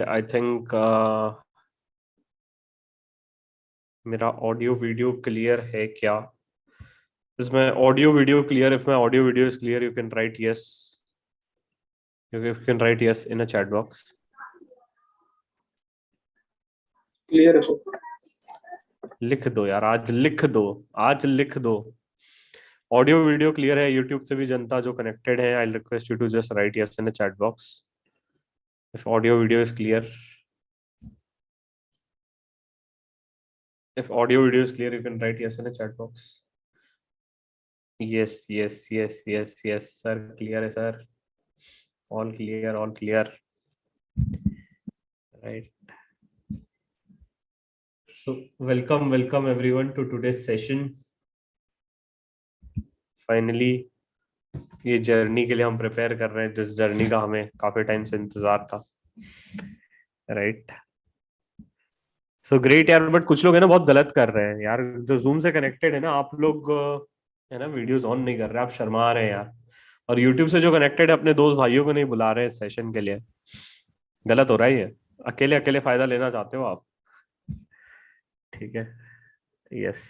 आई think मेरा audio video clear है क्या? इसमें audio video clear? If my audio video is clear you can write yes. You can write yes in a chat box. Clear है sir. लिख दो यार, आज लिख दो, आज लिख दो. ऑडियो वीडियो क्लियर है. यूट्यूब से भी जनता जो कनेक्टेड है, I request you to just write yes in a chat box if audio video is clear. If audio video is clear you can write yes in a chat box. Yes, yes, yes, yes, yes sir, clear है sir. All clear, all clear. Right. So welcome everyone to today's session. Finally ये journey के लिए हम prepare कर रहे हैं, जिस journey का हमें काफी टाइम से इंतजार था. राइट. सो ग्रेट यार. बट कुछ लोग है ना बहुत गलत कर रहे हैं यार. जो जूम से कनेक्टेड है ना, आप लोग है ना वीडियोस ऑन नहीं कर रहे, आप शर्मा रहे हैं यार. और यूट्यूब से जो कनेक्टेड है, अपने दोस्त भाइयों को नहीं बुला रहे हैं सेशन के लिए. गलत हो रहा है ये. अकेले अकेले फायदा लेना चाहते हो आप. ठीक है. यस.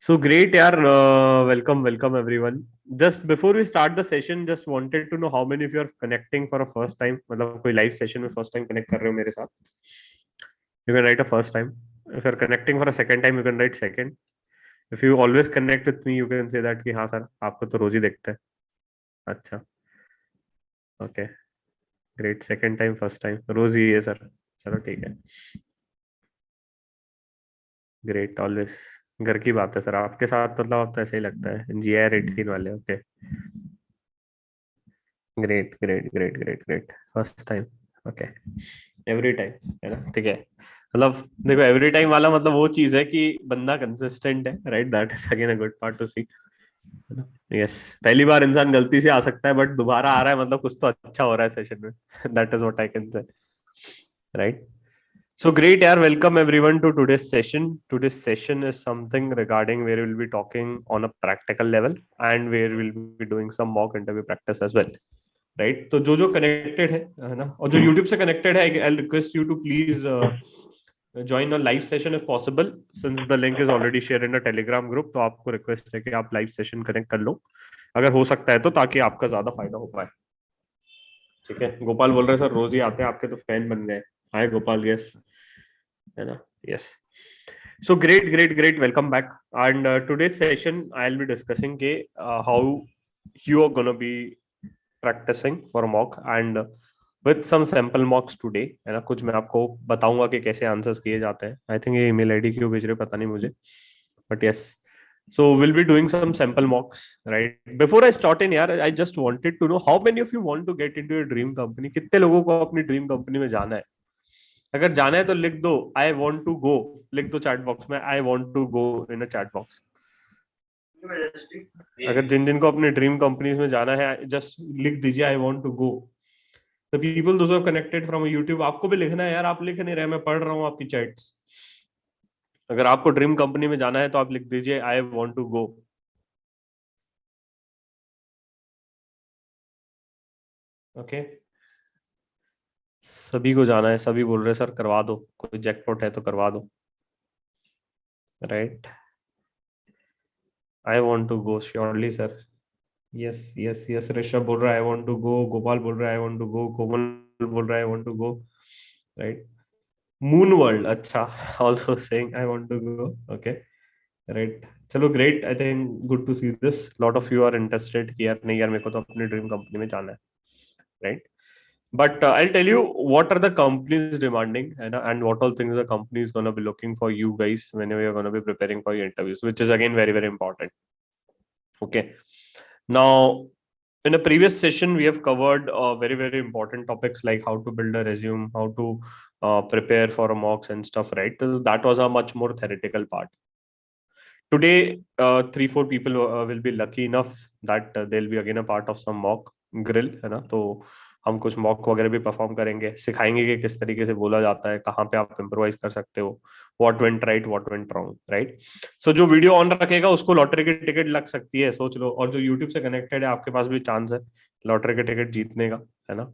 So great यार. Welcome everyone. Just before we start the session, just wanted to know how many of you are connecting for a first time. मतलब कोई live session में first time connect कर रहे हो मेरे साथ. You can write a first time. If you're connecting for a second time, you can write second. If you always connect with me, you can say that कि हाँ sir आपको तो रोज ही देखते हैं. अच्छा. Okay. Great. Second time, first time. रोज ही है sir. चलो ठीक है. ग्रेट. ऑलवेज घर की बात है सर आपके साथ. मतलब आप तो ऐसे ही लगता है. GR18 वाले. Okay. Great great great great great. First time. Okay. Every time है ना. ठीक है. मतलब देखो एवरी टाइम वाला मतलब वो चीज है कि बंदा कंसिस्टेंट है. Right. That is again a good part to see. Yes. पहली बार इंसान गलती से आ सकता है, बट दोबारा आ रहा है मतलब कुछ तो अच्छा हो रहा है सेशन में. That is what I can say. Right. So great, yaar. Welcome everyone to today's session. Today's session is something regarding where we'll be talking on a practical level and where we'll be doing some mock interview practice as well. Right? तो जो connected है ना, और जो YouTube से connected है, I'll request you to please join a live session if possible. Since the link is already shared in a Telegram group, तो आपको request है कि आप live session connect कर लो, अगर हो सकता है तो, ताकि आपका ज्यादा फायदा हो पाए. ठीक है. गोपाल बोल रहे हैं सर रोज ही आते हैं, आपके तो फैन बन गए. हाय गोपाल. यस है ना. Yes. So great, welcome back. And today's session I'll be discussing how you are gonna be practicing for mock and with some sample mocks today, है ना. कुछ मैं आपको बताऊंगा कि कैसे आंसर्स किए जाते हैं. आई थिंक ये ईमेल आईडी क्यों भेज रहे पता नहीं मुझे, but yes. So we'll be doing some sample mocks, right? Before I start in, यार, I just wanted to know how many of you want to get into a dream company. कितने लोगों को अपनी ड्रीम कंपनी में जाना है? अगर जाना है तो लिख दो आई वॉन्ट टू गो. लिख दो चैट बॉक्स में I want to go in a chat box. अगर जिन जिन को अपने ड्रीम कंपनीज में जाना है जस्ट लिख दीजिए I want to go. The people those are connected from YouTube, आपको भी लिखना है यार. आप लिख नहीं रहे, मैं पढ़ रहा हूँ आपकी चैट्स. अगर आपको ड्रीम कंपनी में जाना है तो आप लिख दीजिए I want to go. Okay. सभी को जाना है. सभी बोल रहे सर करवा दो, कोई जैकपॉट है तो करवा दो. Right. I want to go surely sir. Yes yes yes. Rishabh बोल रहा है I want to go. Gopal बोल रहा है आई वांट टू गो. कोमल बोल रहा है I want to go. Right. Moon world. अच्छा. Also saying I want to go. Okay. Right. चलो great. I think good to see this. Lot of you are interested कि यार नहीं यार मेरे को तो अपनी ड्रीम कंपनी में जाना है. Right. But I'll tell you what are the companies demanding and what all things the company is going to be looking for you guys whenever you're going to be preparing for your interviews, which is again very important. Okay. Now, in a previous session, we have covered very important topics like how to build a resume, how to prepare for a mocks and stuff, right? So that was a much more theoretical part. Today, 3-4 people will be lucky enough that they'll be again a part of some mock grill, है ना. तो हम कुछ mock वगैरह भी perform करेंगे, सिखाएंगे कि किस तरीके से बोला जाता है, कहाँ पे आप इम्प्रोवाइज कर सकते हो, what went right what went wrong. Right. So जो वीडियो ऑन रखेगा उसको लॉटरी की टिकट लग सकती है, सोच लो. और जो यूट्यूब से कनेक्टेड है आपके पास भी चांस है लॉटरी की टिकट जीतने का, है ना.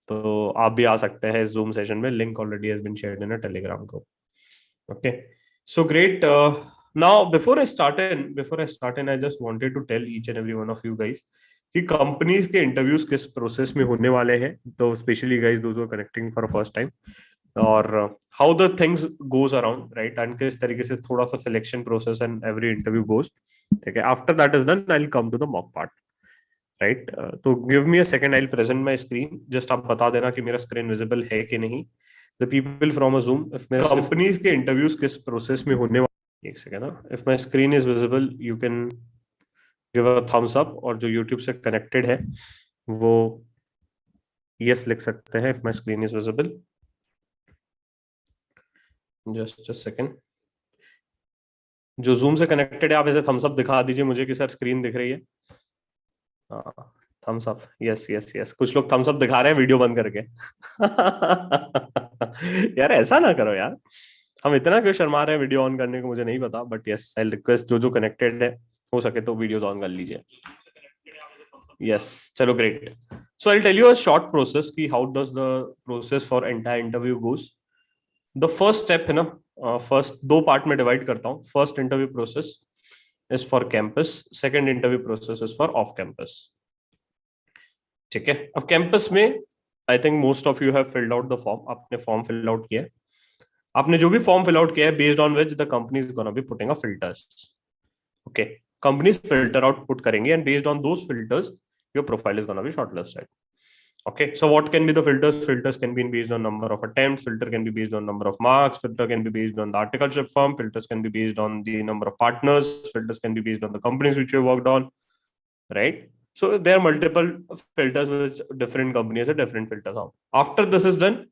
तो आप भी आ सकते हैं इस जूम सेशन में. Link already has been shared in a Telegram group. Okay, so great. Now before I start in I just wanted to tell each and every one of you guys कि companies के interviews किस process में होने वाले हैं. तो specially guys those are connecting for first time, और how the things goes around, right, and किस तरीके से थोड़ा सा selection process and every interview goes. ठीक है, after that is done I will come to the mock part, right. तो give me a second, I will present my screen. Just आप बता देना कि मेरा स्क्रीन विजिबल है कि नहीं. The people from a Zoom, if मेरा कंपनीज के इंटरव्यूज किस प्रोसेस में होने वाले, एक सेकंड ना, if my screen is visible you can give a thumbs up, और जो यूट्यूब से कनेक्टेड है वो यस लिख सकते हैं if my screen is visible. Just a second. जो जूम से कनेक्टेड है आप ऐसे थम्स अप दिखा दीजिए मुझे कि सर स्क्रीन दिख रही है. हाँ, thumbs up, yes yes yes. कुछ लोग थम्स अप दिखा रहे हैं वीडियो बंद करके. यार ऐसा ना करो यार, हम इतना क्यों शर्मा रहे हैं वीडियो ऑन करने को, मुझे नहीं पता. बट यस, आई रिक्वेस्ट जो जो कनेक्टेड है हो सके तो वीडियोस ऑन कर लीजिए. यस, चलो great. So I tell you a short process की how does the process for entire interview goes. The first step है ना, फर्स्ट दो पार्ट में डिवाइड करता हूँ. First interview process is for campus, second interview process is for off campus. ठीक है, अब कैंपस में I think most of you have filled out the form. आपने फॉर्म फिल आउट किया है. आपने जो भी फॉर्म फिल आउट किया है based on which the company is gonna be putting a filters. Okay, companies filter out put करेंगे and based on those filters your profile is gonna be shortlisted. Okay, so what can be the filters? Filters can be based on number of attempts. Filter can be based on number of marks. Filter can be based on the articleship firm. Filters can be based on the number of partners. Filters can be based on the companies which you worked on, right? So there are multiple filters which different companies have different filters out. After this is done,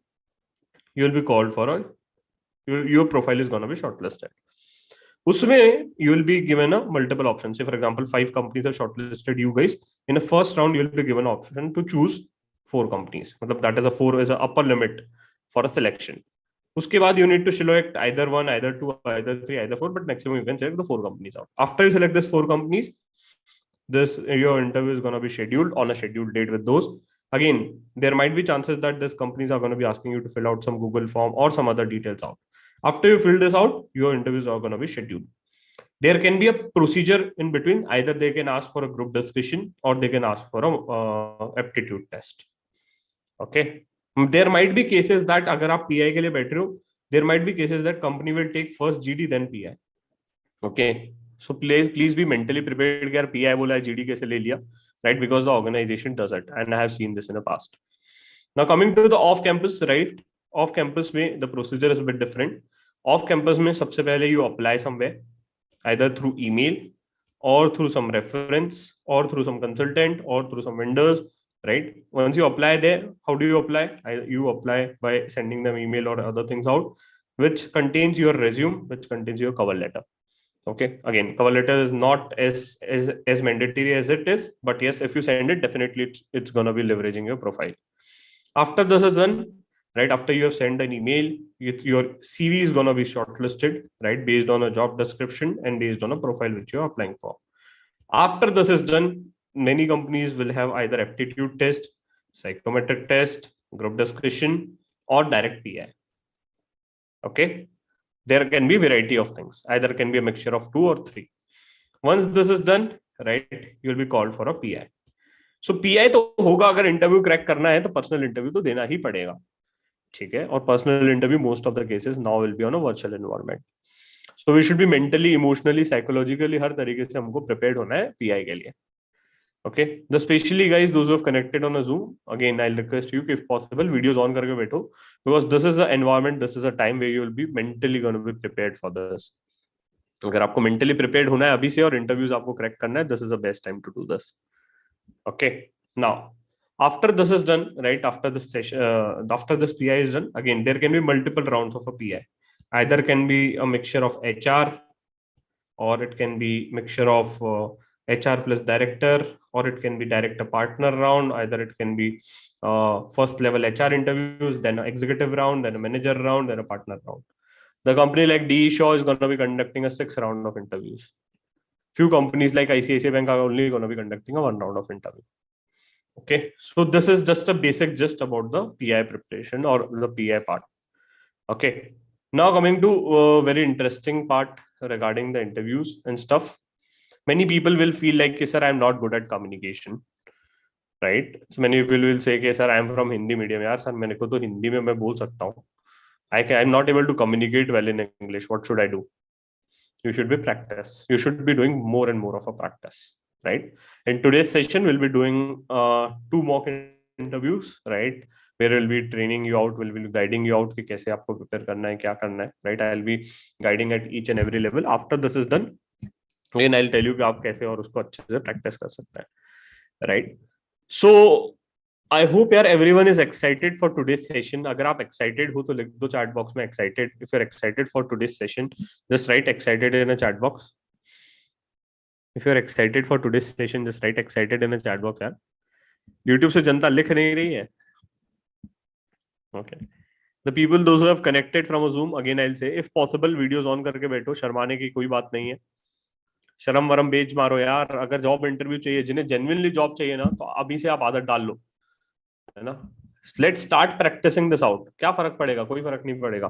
you will be called for a your profile is going to be shortlisted. Usme you will be given a multiple options. Say for example, 5 companies have shortlisted you guys. In the first round, you will be given an option to choose 4 companies. मतलब that is a 4 is a upper limit for a selection. उसके बाद you need to select either one, either two, either three, either four, but maximum you can select the 4 companies out. After you select this 4 companies, this your interview is going to be scheduled on a scheduled date with those. Again, there might be chances that these companies are going to be asking you to fill out some Google form or some other details out. After you fill this out, your interviews are going to be scheduled. There can be a procedure in between. Either they can ask for a group discussion or they can ask for a aptitude test. Okay, there might be cases that अगर आप PI के लिए बैठ रहे हो, there might be cases that company will take first GD then PI. Okay, so please be mentally prepared कि यार PI बोला है GD कैसे ले लिया, right? Because the organization does it and I have seen this in the past. Now coming to the off campus, right? Off campus में the procedure is a bit different. Off campus में सबसे पहले you apply somewhere, either through email or through some reference or through some consultant or through some vendors, right? Once you apply there, how do you apply? You apply by sending them email or other things out, which contains your resume, which contains your cover letter. Okay, again, cover letter is not as mandatory as it is, but yes, if you send it, definitely it's gonna be leveraging your profile. After this is done, right, after you have sent an email, your CV is gonna be shortlisted, right, based on a job description and based on a profile which you're applying for. After this is done, many companies will have either aptitude test, psychometric test, group discussion, or direct PI. Okay, there can be variety of things. Either can be a mixture of 2 or 3. Once this is done, right, you will be called for a PI. So PI तो होगा, अगर interview crack करना है तो personal interview तो देना ही पड़ेगा. ठीक है, और personal interview most of the cases now will be on a virtual environment. So we should be mentally, emotionally, psychologically हर तरीके से हमको प्रिपेयर्ड होना है पीआई के लिए. Okay, the especially guys those who have connected on a Zoom, again I'll request you if possible videos on करके बैठो, because this is the environment, this is a time where you will be mentally going to be prepared for this. अगर आपको mentally prepared होना है अभी से और interviews आपको crack करना है, this is the best time to do this. Okay, now after this is done, right, after this session, after this PI is done, again there can be multiple rounds of a PI. Either can be a mixture of HR or it can be mixture of HR plus director, or it can be director partner round. Either it can be first level HR interviews, then an executive round, then a manager round, then a partner round. The company like DE Shaw is going to be conducting a 6 round of interviews. Few companies like ICICI Bank are only going to be conducting a 1 round of interview. Okay, so this is just a basic gist about the PI preparation or the PI part. Okay, now coming to a very interesting part regarding the interviews and stuff. Many people will feel like, sir, I'm not good at communication, right? So many people will say, sir, I'm from Hindi medium. यार sir मेरे को तो हिंदी में मैं बोल सकता हूँ. I'm not able to communicate well in English. What should I do? You should be practice. You should be doing more and more of a practice, right? In today's session, we'll be doing two mock interviews, right? Where we'll be training you out, we'll be guiding you out कि कैसे आपको prepare करना है, क्या करना है, right? I'll be guiding at each and every level. After this is done, again I'll tell you कि आप कैसे और उसको अच्छे से practice कर सकते हैं, right? So I hope यार everyone is excited for today's session. अगर आप excited हो तो लिख दो chat box में excited. If you're excited for today's session, just write excited in a chat box. If you're excited for today's session, just write excited in a chat box यार. YouTube से जनता लिख नहीं रही है. Okay. The people those who have connected from a Zoom, again I'll say, if possible videos on करके बैठो. शर्माने की कोई बात नहीं है. शर्म वरम बेच मारो यार. अगर जॉब इंटरव्यू चाहिए, जिन्हें जेन्युइनली जॉब चाहिए ना, तो अभी से आप आदत डाल लो, है ना. Let's start practicing this out. क्या फर्क पड़ेगा? कोई फर्क नहीं पड़ेगा.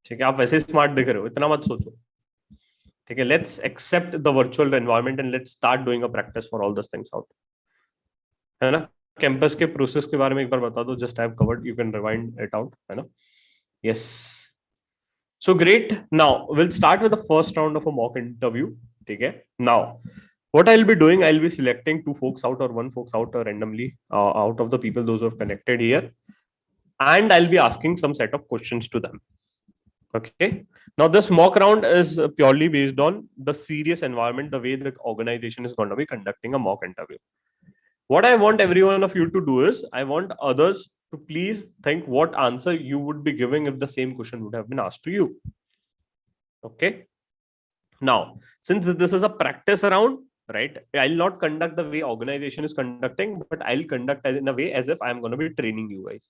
ठीक है, आप वैसे स्मार्ट दिख रहे हो, इतना मत सोचो. ठीक है, let's accept the virtual environment and let's start doing a practice for all this things out, है ना. कैंपस के प्रोसेस के बारे में एक बार बता दो. Just I have covered, you can rewind it out, है ना. Yes, so great. Now will start with the first round of a mock interview. ठीक है, now what I'll be doing, I'll be selecting two folks out or one folks out randomly out of the people those who have connected here, and I'll be asking some set of questions to them. Okay, now this mock round is purely based on the serious environment, the way the organization is going to be conducting a mock interview. What I want every one of you to do is, I want others to please think what answer you would be giving if the same question would have been asked to you. Okay, now since this is a practice round, right, I'll not conduct the way organization is conducting, but I'll conduct in a way as if I'm going to be training you guys.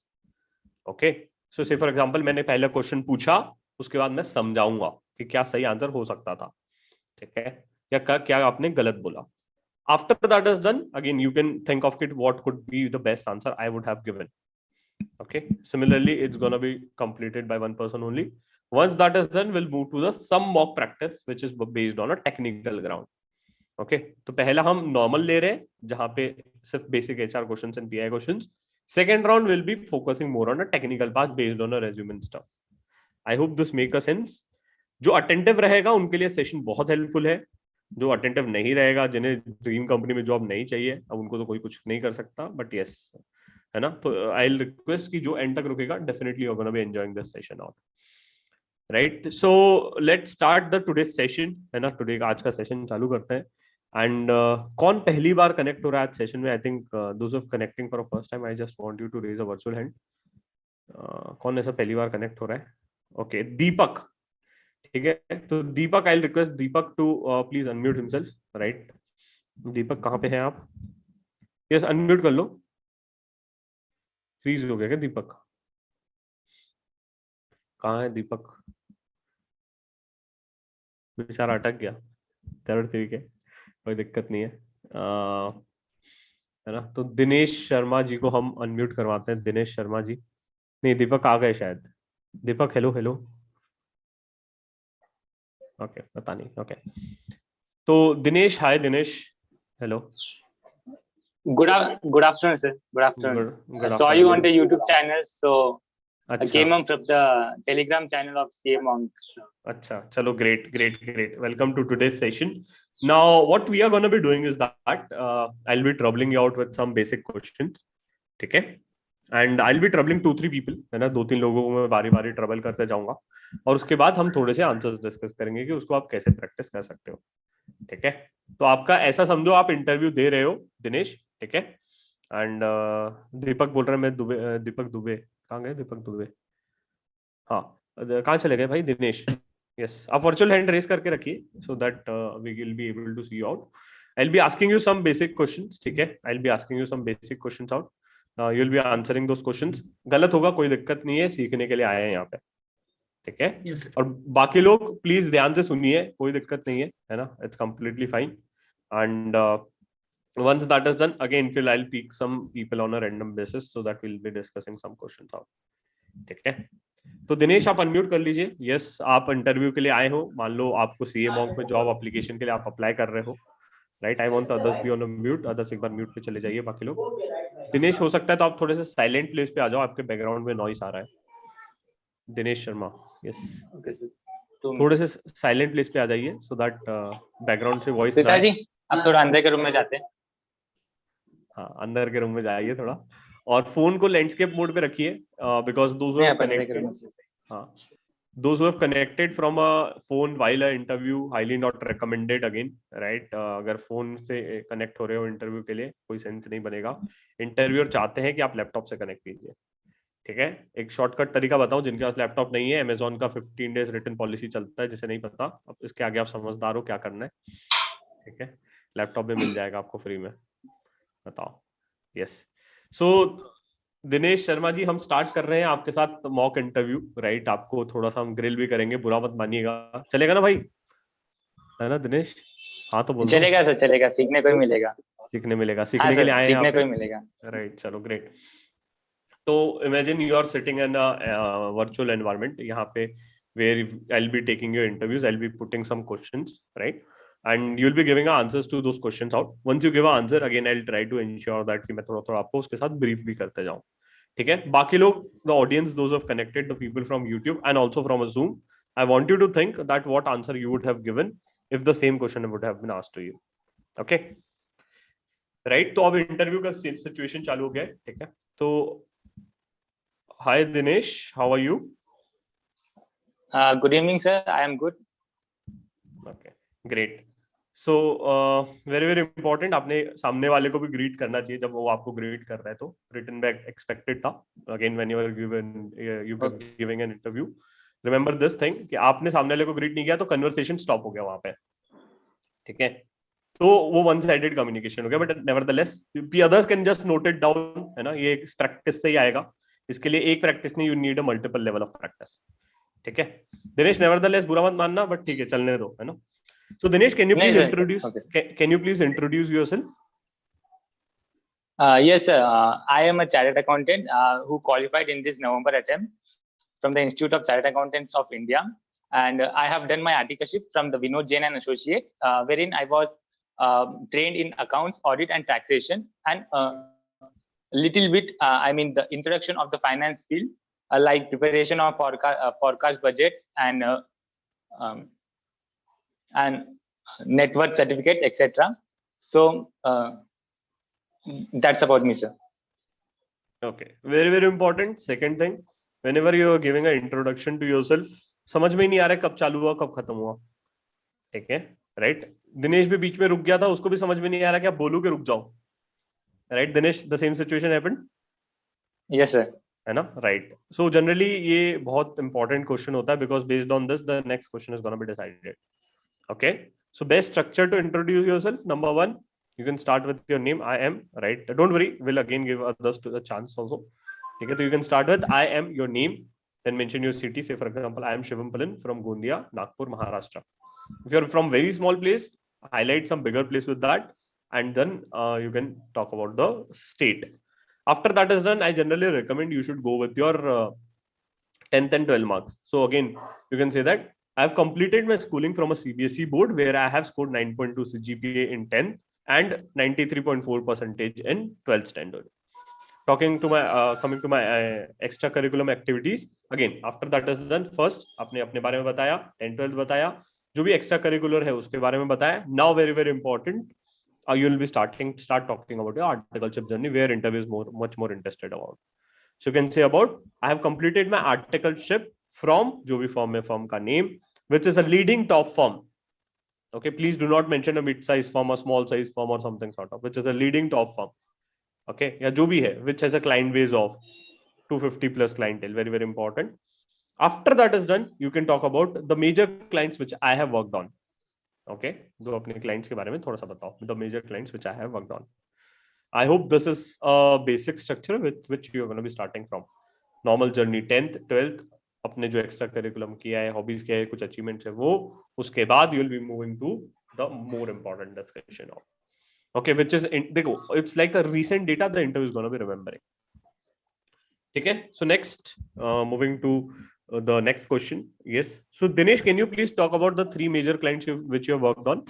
Okay, so say for example, मैंने पहला question पूछा, उसके बाद मैं समझाऊंगा कि क्या सही आंसर हो सकता था, ठीक है, या क्या आपने गलत बोला. After that is done, again you can think of it what could be the best answer I would have given. Okay, similarly it's going to be completed by one person only. Once that is done, we'll move to the some mock practice which is based on a technical ground. Okay, तो पहला हम normal ले रहे हैं जहां पे सिर्फ basic HR questions and pi questions. Second round will be focusing more on a technical part based on a resume and stuff. I hope this make a sense. जो अटेंटिव रहेगा उनके लिए सेशन बहुत हेल्पफुल है. जो attentive नहीं रहेगा, जिन्हें ड्रीम कंपनी में जॉब नहीं चाहिए, अब उनको तो कोई कुछ नहीं कर सकता, बट यस, है ना. तो आई विल रिक्वेस्ट कि जो एंड तक रुकेगा, definitely you are gonna be enjoying this session out, right. So let's start the today session, है ना. टुडे का आज का सेशन चालू करते हैं. एंड कौन पहली बार कनेक्ट हो रहा है आज सेशन में? I think those of connecting for first time, I just want you to raise a virtual hand. कौन ऐसा पहली बार कनेक्ट हो रहा है? ओके, दीपक. ठीक है, तो Deepak, I request Deepak to please unmute himself, right. Deepak कहाँ पे हैं आप? यस, अनम्यूट कर लो. फ्रीज हो गया क्या दीपक? कहाँ है दीपक? बेचारा अटक गया. चलो ठीक है, कोई दिक्कत नहीं है, है ना. तो दिनेश शर्मा जी को हम अनम्यूट करवाते हैं. दिनेश शर्मा जी, नहीं दीपक आ गए शायद. दीपक हेलो हेलो. ओके, पता नहीं. ओके, तो Dinesh, hi Dinesh, hello. Good afternoon, sir. Good afternoon. Good I saw you on the YouTube channel, so I अच्छा came up from the Telegram channel of CA Monk. अच्छा, चलो great great great. Welcome to today's session. Now what we are going to be doing is that I'll be troubling you out with some basic questions, ठीक है. And I will B troubling 2-3 people, है ना. 2-3 लोगों को मैं बारी बारी trouble करते जाऊंगा, और उसके बाद हम थोड़े से आंसर्स डिस्कस करेंगे कि उसको आप कैसे प्रैक्टिस कर सकते हो, ठीक है. तो आपका ऐसा समझो आप इंटरव्यू दे रहे हो, दिनेश, ठीक है. एंड दीपक बोल रहे हैं मैं दुबे. दीपक दुबे कहाँ गए? दीपक दुबे, हाँ, कहाँ चले गए भाई? दिनेश, यस, आप वर्चुअल हैंड रेस करके रखिए so that we will be able to see you out. I will be asking you some basic questions, ठीक है. I will be asking you some basic questions out. You will be answering those questions. गलत होगा कोई दिक्कत नहीं है, सीखने के लिए आए हैं यहाँ पे, ठीक है. Yes, sir. और बाकी लोग प्लीज ध्यान से सुनिए, कोई दिक्कत नहीं है ना. It's completely fine. And Once that is done, again Phil, I'll pick some people on a random basis so that we'll be discussing some questions out. ठीक है, तो दिनेश आप अनम्यूट कर लीजिए. यस, आप इंटरव्यू के लिए आए हो. मान लो आपको सीए मॉन्क में जॉब एप्लीकेशन के लिए आप अप्लाई कर रहे हो, right? I want others be on mute. Others एक बार म्यूट पे चले जाइए, बाकी लोग. दिनेश हो सकता है तो आप थोड़े से साइलेंट प्लेस पे आ जाओ, आपके बैकग्राउंड में नॉइस आ रहा है. Dinesh Sharma, yes, okay sir. थोड़े से साइलेंट प्लेस पे आ जाइए सो दैट बैकग्राउंड से वॉइस ना पिताजी आए. आप थोड़ा अंदर के रूम में जाते हैं. हाँ, अंदर के रूम में जाइए थोड़ा, और फोन को लैंडस्केप मोड पे रखिए, बिकॉज दोज हु नहीं, हैव आप अंदर के रूम कनेक्टेड. में जाते हैं. हाँ, those who have connected from a phone while a interview, highly not recommended again, right? अगर फोन से कनेक्ट हो रहे हो इंटरव्यू के लिए, कोई सेंस नहीं बनेगा. इंटरव्यूअर चाहते हैं कि आप लैपटॉप से कनेक्ट कीजिए. ठीक है, एक शॉर्टकट तरीका बताऊं. जिनके पास लैपटॉप नहीं है, अमेजोन का 15 डेज रिटर्न पॉलिसी चलता है, जिसे नहीं पता, अब इसके आगे आप समझदार हो क्या करना है. ठीक है, लैपटॉप में मिल जाएगा आपको फ्री में. बताओ. यस, सो दिनेश शर्मा जी, हम स्टार्ट कर रहे हैं आपके साथ मॉक इंटरव्यू, राइट? आपको थोड़ा सा हम ग्रिल भी करेंगे, बुरा मत मानिएगा. चलेगा ना भाई? है ना दिनेश? हाँ तो बोल दो. चलेगा सर, चलेगा. सीखने को ही मिलेगा. सीखने मिलेगा, हाँ सीखने के लिए सर, आए हैं यहाँ सीखने को पे, ही मिलेगा. राइट? चलो ग्रेट. तो imagine you are sitting in virtual environment. यहाँ पे where I'll be taking your interviews, I'll be putting some questions, right? And you'll be giving answers to those questions out. Once you give an answer, again I'll try to ensure that कि मैं थोड़ा थोड़ा आपको उसके साथ brief भी करते जाऊँ. ठीक है, बाकी लोग, the audience, those who have connected, the people from YouTube and also from a Zoom, I want you to think that what answer you would have given if the same question would have been asked to you. Okay, right? तो अब interview का situation चालू हो गया है. ठीक है, तो hi Dinesh, how are you? Good evening sir, I am good. Okay, great. So very very important, आपने सामने वाले को भी ग्रीट करना चाहिए जब वो आपको ग्रीट कर रहा है. तो रिटन बैक एक्सपेक्टेड था. Again when you are giving an interview, remember this thing कि आपने सामने वाले को ग्रीट नहीं किया तो कन्वर्सेशन स्टॉप हो गया वहां पे. ठीक है, तो वो वन साइडेड कम्युनिकेशन हो गया. But nevertheless others can just note it down, है ना? ये प्रैक्टिस से ही आएगा. इसके लिए एक प्रैक्टिस नहीं, you need a multiple level of practice. ठीक है दिनेश, नेवरदलेस बुरा मत मानना, बट ठीक है, चलने दो, है ना? So Dinesh, can you नहीं please sir. introduce? Okay. Can you please introduce yourself? Yes sir, I am a chartered accountant who qualified in this November attempt from the Institute of Chartered Accountants of India, and I have done my articleship from the Vinod Jain and Associates, wherein I was trained in accounts, audit, and taxation, and little bit, I mean, the introduction of the finance field, like preparation of forecast budgets um, and net worth certificate, etc. So that's about me, sir. Okay, very very important. Second thing, whenever you are giving an introduction to yourself, समझ में नहीं आ रहा है कब चालू हुआ कब खत्म हुआ. ठीक है, राइट? दिनेश भी बीच में रुक गया था, उसको भी समझ में नहीं आ रहा कि आप बोलू के रुक जाओ. Right Dinesh, the same situation happened. Yes sir. है ना? राइट. सो जनरली ये बहुत इंपॉर्टेंट क्वेश्चन होता है, because based on this the next question is gonna be decided. Okay, so best structure to introduce yourself. Number one, you can start with your name. I am, right? Don't worry, we'll again give others to the chance also. Okay, so you can start with I am, your name, then mention your city. Say for example, I am Shivam Palan from Gondia, Nagpur, Maharashtra. If you're from very small place, highlight some bigger place with that, and then you can talk about the state. After that is done, I generally recommend you should go with your 10th and 12 marks. So again, you can say that I have completed my schooling from a CBSE board where I have scored 9.2 GPA in 10th and 93.4% in 12th standard. Talking to my coming to my extracurriculum activities. Again, after that is done, first आपने अपने बारे में बताया, 10th 12th बताया, जो भी extra curricular है उसके बारे में बताया. Now very very important, you will be start talking about your articleship journey, where interview is much more interested about. So you can say about I have completed my articleship from जो भी firm है, firm का name, which is a leading top firm. Okay, please do not mention a mid-size firm, a small size firm or something sort of, which is a leading top firm. Okay, या जो भी है, which has a client base of 250 plus clientele. Very very important. After that is done, you can talk about the major clients which I have worked on. Okay, जो अपने clients के बारे में थोड़ा सा बताओ. The major clients which I have worked on. I hope this is a basic structure with which you are going to be starting from. Normal journey, 10th 12th, अपने जो एक्स्ट्रा करिकुलम किया है, हॉबीज किया है, कुछ achievements है वो, उसके बाद you will be moving to the more important discussion of. Okay, which is it's like a recent data the interview is going to be remembering. Okay, so next, moving to the next question. Yes, so Dinesh, can you please talk about the 3 major clients which you have worked on?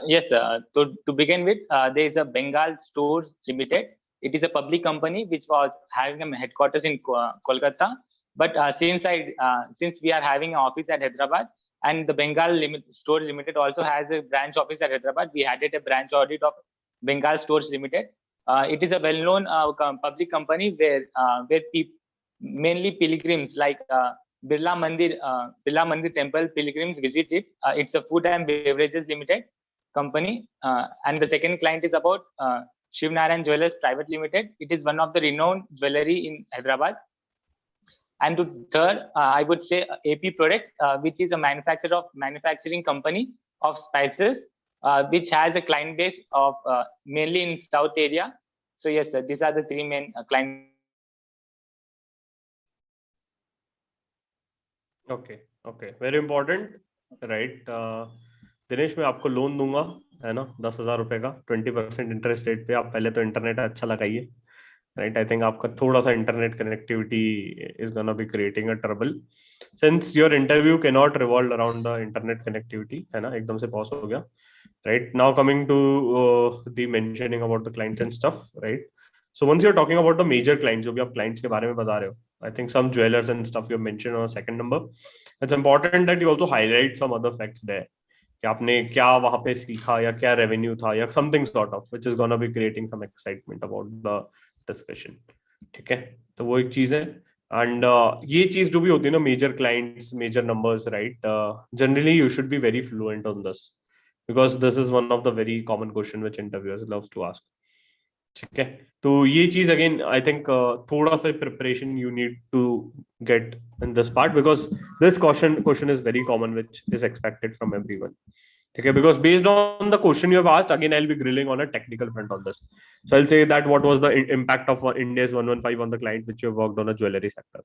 Yes, to begin with, there is a Bengal Stores Limited. It is a public company which was having a headquarters in Kolkata. But since we are having an office at Hyderabad, and the Store Limited also has a branch office at Hyderabad, we added a branch audit of Bengal Stores Limited. It is a well-known public company where mainly pilgrims like Birla Mandir Temple pilgrims visit it. It's a food and beverages limited company. And the second client is about Shiv Narayan Jewelers Private Limited. It is one of the renowned jewelry in Hyderabad. And to third, I would say AP Products, which is a manufacturing company of spices, which has a client base of mainly in South area. So yes, sir, these are the 3 main clients. Okay, very important, right? Dinesh, मैं आपको loan दूंगा, है ना, 10,000 रुपए का 20% interest rate पे. आप पहले तो इंटरनेट अच्छा लगाइए, राइट? आई थिंक आपका थोड़ा सा internet connectivity is gonna be creating a trouble since your interview can not revolve around the internet connectivity, है ना. एकदम से पॉज हो गया, right? Now coming to the mentioning about the clients and stuff, right? So once you're talking about the major clients, जो भी आप clients के बारे में बता रहे हो, I think some jewelers and stuff you mentioned on a second number. It's important that you also highlight some other facts there. कि आपने क्या वहां पे सीखा या क्या रेवेन्यू था या something sort of which is gonna be creating some excitement about the discussion. ठीक है, तो वो एक चीज है. एंड ये चीज जो भी होती है ना, major clients, major numbers, right, generally you should be very fluent on this because this is one of the very common question which interviewers loves to ask. ठीक है, तो ये चीज अगेन आई थिंक थोड़ा सा preparation you need to get in this part because this question is very common which is expected from everyone. Okay, because based on the question you have asked, again I'll be grilling on a technical front on this. So I'll say that what was the impact of India's 115 on the clients which you have worked on a jewelry sector.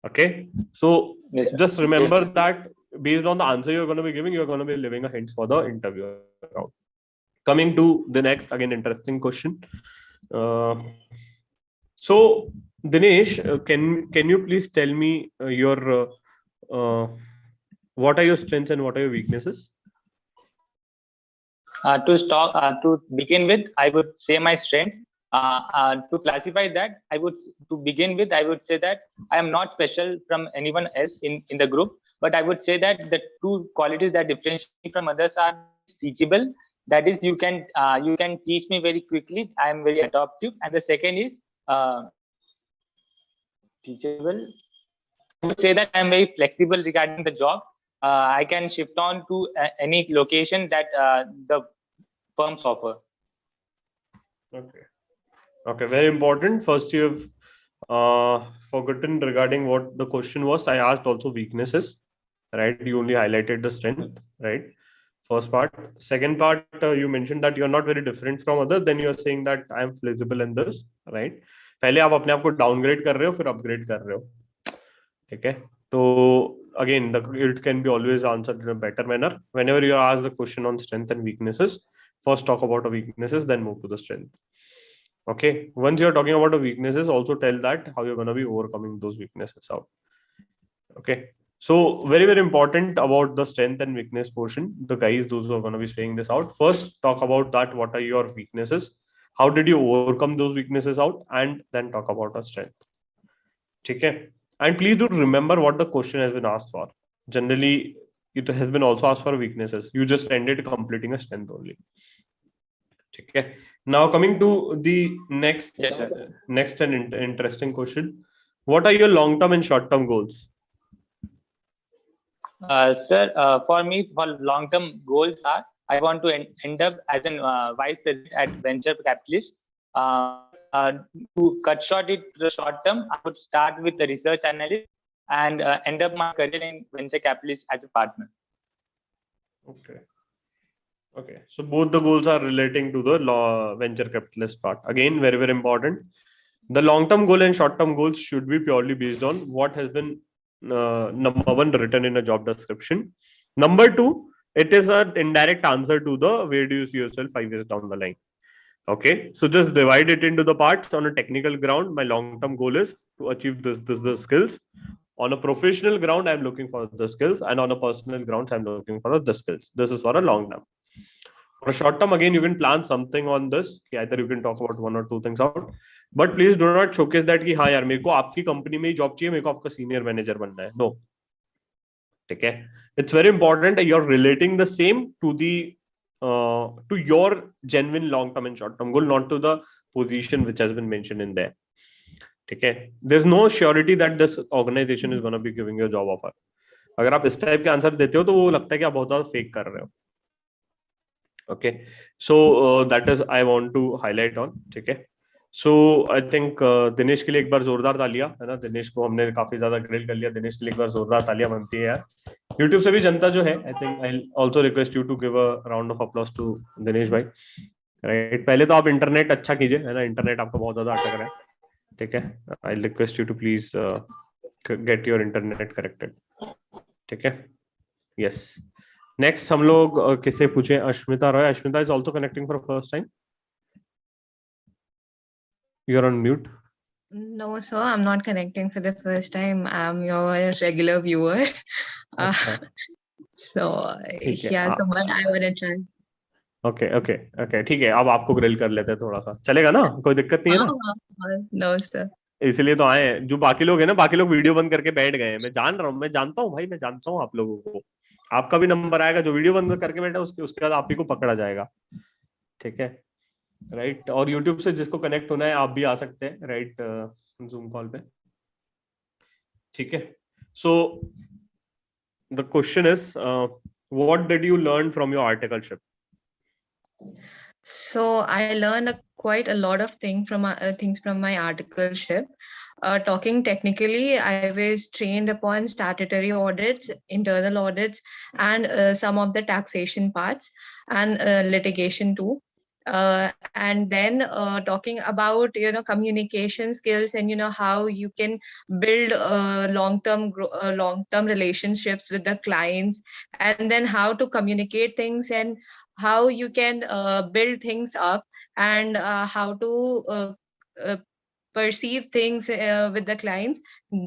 Okay, so yes, just remember that based on the answer you're going to be giving, you're going to be leaving a hints for the interview round. Coming to the next, again interesting question. So Dinesh, can you please tell me your what are your strengths and what are your weaknesses? To begin with, I would say my strength. To classify that, I would say that I am not special from anyone else in the group, but I would say that the 2 qualities that differentiate me from others are teachable. That is, you can teach me very quickly. I am very adaptive, and the second is teachable. I would say that I am very flexible regarding the job. I can shift on to any location that the firms offer. Okay, very important. First, you have forgotten regarding what the question was. I asked also weaknesses, right? You only highlighted the strength, right? First part. Second part, you mentioned that you're not very different from others. Then you're saying that I am flexible in this, right? पहले आप अपने आप को downgrade कर रहे हो, फिर upgrade कर रहे हो. ठीक है, तो again it can be always answered in a better manner. Whenever you are asked the question on strength and weaknesses, first talk about the weaknesses, then move to the strength. Okay, once you're talking about the weaknesses, also tell that how you're going to be overcoming those weaknesses out. Okay, so very important about the strength and weakness portion. The guys, those who are going to be saying this out, first talk about that what are your weaknesses, how did you overcome those weaknesses out, and then talk about a strength. Okay, and please do remember what the question has been asked for. Generally it has been also asked for weaknesses. You just ended completing a strength only. Okay, now coming to the next, yes, next and interesting question. What are your long-term and short-term goals? Sir, for me, for long-term goals are I want to end up as a vice president at venture capitalist. To cut short it to the short term, I would start with the research analyst and end up my career in venture capitalist as a partner. Okay, so both the goals are relating to the venture capitalist part. Again, very important. The long-term goal and short-term goals should be purely based on what has been number 1 written in a job description. Number 2, It is an indirect answer to the where do you see yourself 5 years down the line. Okay, so just divide it into the parts. On a technical ground, my long-term goal is to achieve the skills. On a professional ground, I'm looking for the skills, and on a personal ground, I'm looking for the skills. This is for a long term. For a short term, again, you can plan something on this. Either you can talk about one or two things out, but please do not showcase that कि हाँ यार मेरे को आपकी company में ही job चाहिए, मेरे को आपका सीनियर मैनेजर बनना है. No, ठीक है. It's very important that you're relating the same to your genuine long term and short term goal, not to the position which has been mentioned in there. ठीक है. There's no surety that this organization is going to be giving you a job offer. अगर आप इस type के answer देते हो तो वो लगता है कि आप बहुत ज्यादा फेक कर रहे हो. Okay, so that is I want to highlight on. ठीक है. सो आई थिंक दिनेश के लिए एक बार जोरदार तालियां, है ना. दिनेश को हमने काफी ज्यादा ग्रिल कर लिया. दिनेश के लिए एक बार जोरदार तालियां बनती है यार. यूट्यूब से भी जनता जो है, I think I also request you to give a round of applause to Dinesh भाई. राइट, पहले तो आप इंटरनेट अच्छा कीजिए, है ना. इंटरनेट आपका बहुत ज्यादा अटक रहा है. ठीक है. I request you to please get your internet corrected. ठीक है. यस. नेक्स्ट हम लोग किसे पूछे? Ashmita Roy. Ashmita is also connecting for first time. You are on mute. No, sir, I'm not connecting for the first time. I'm your regular viewer. अच्छा, So, ठीक है. yeah, so but I want to try. Okay okay okay, ठीक है. अब आपको grill कर लेते हैं थोड़ा सा, चलेगा ना? कोई दिक्कत नहीं है ना? No, sir. इसलिए तो आए हैं. जो बाकी लोग हैं ना, बाकी लोग वीडियो बंद करके बैठ गए हैं. मैं जान रहा हूँ, मैं जानता हूँ भाई, मैं जानता हूँ आप लोगों को. आपका भी नंबर आएगा. जो वीडियो बंद करके बैठा उसके उसके बाद आप ही को पकड़ा जाएगा. ठीक है. राइट. और यूट्यूब से जिसको कनेक्ट होना है आप भी आ सकते हैं. राइट, जूम कॉल पे. ठीक है. So the question is what did you learn from your articleship? So I learned quite a lot of things from my articleship. Talking technically, I was trained upon statutory audits, internal audits, and some of the taxation parts and litigation too. And then talking about communication skills and how you can build long-term relationships with the clients, and then how to communicate things and how you can build things up, and how to uh, perceive things with the clients.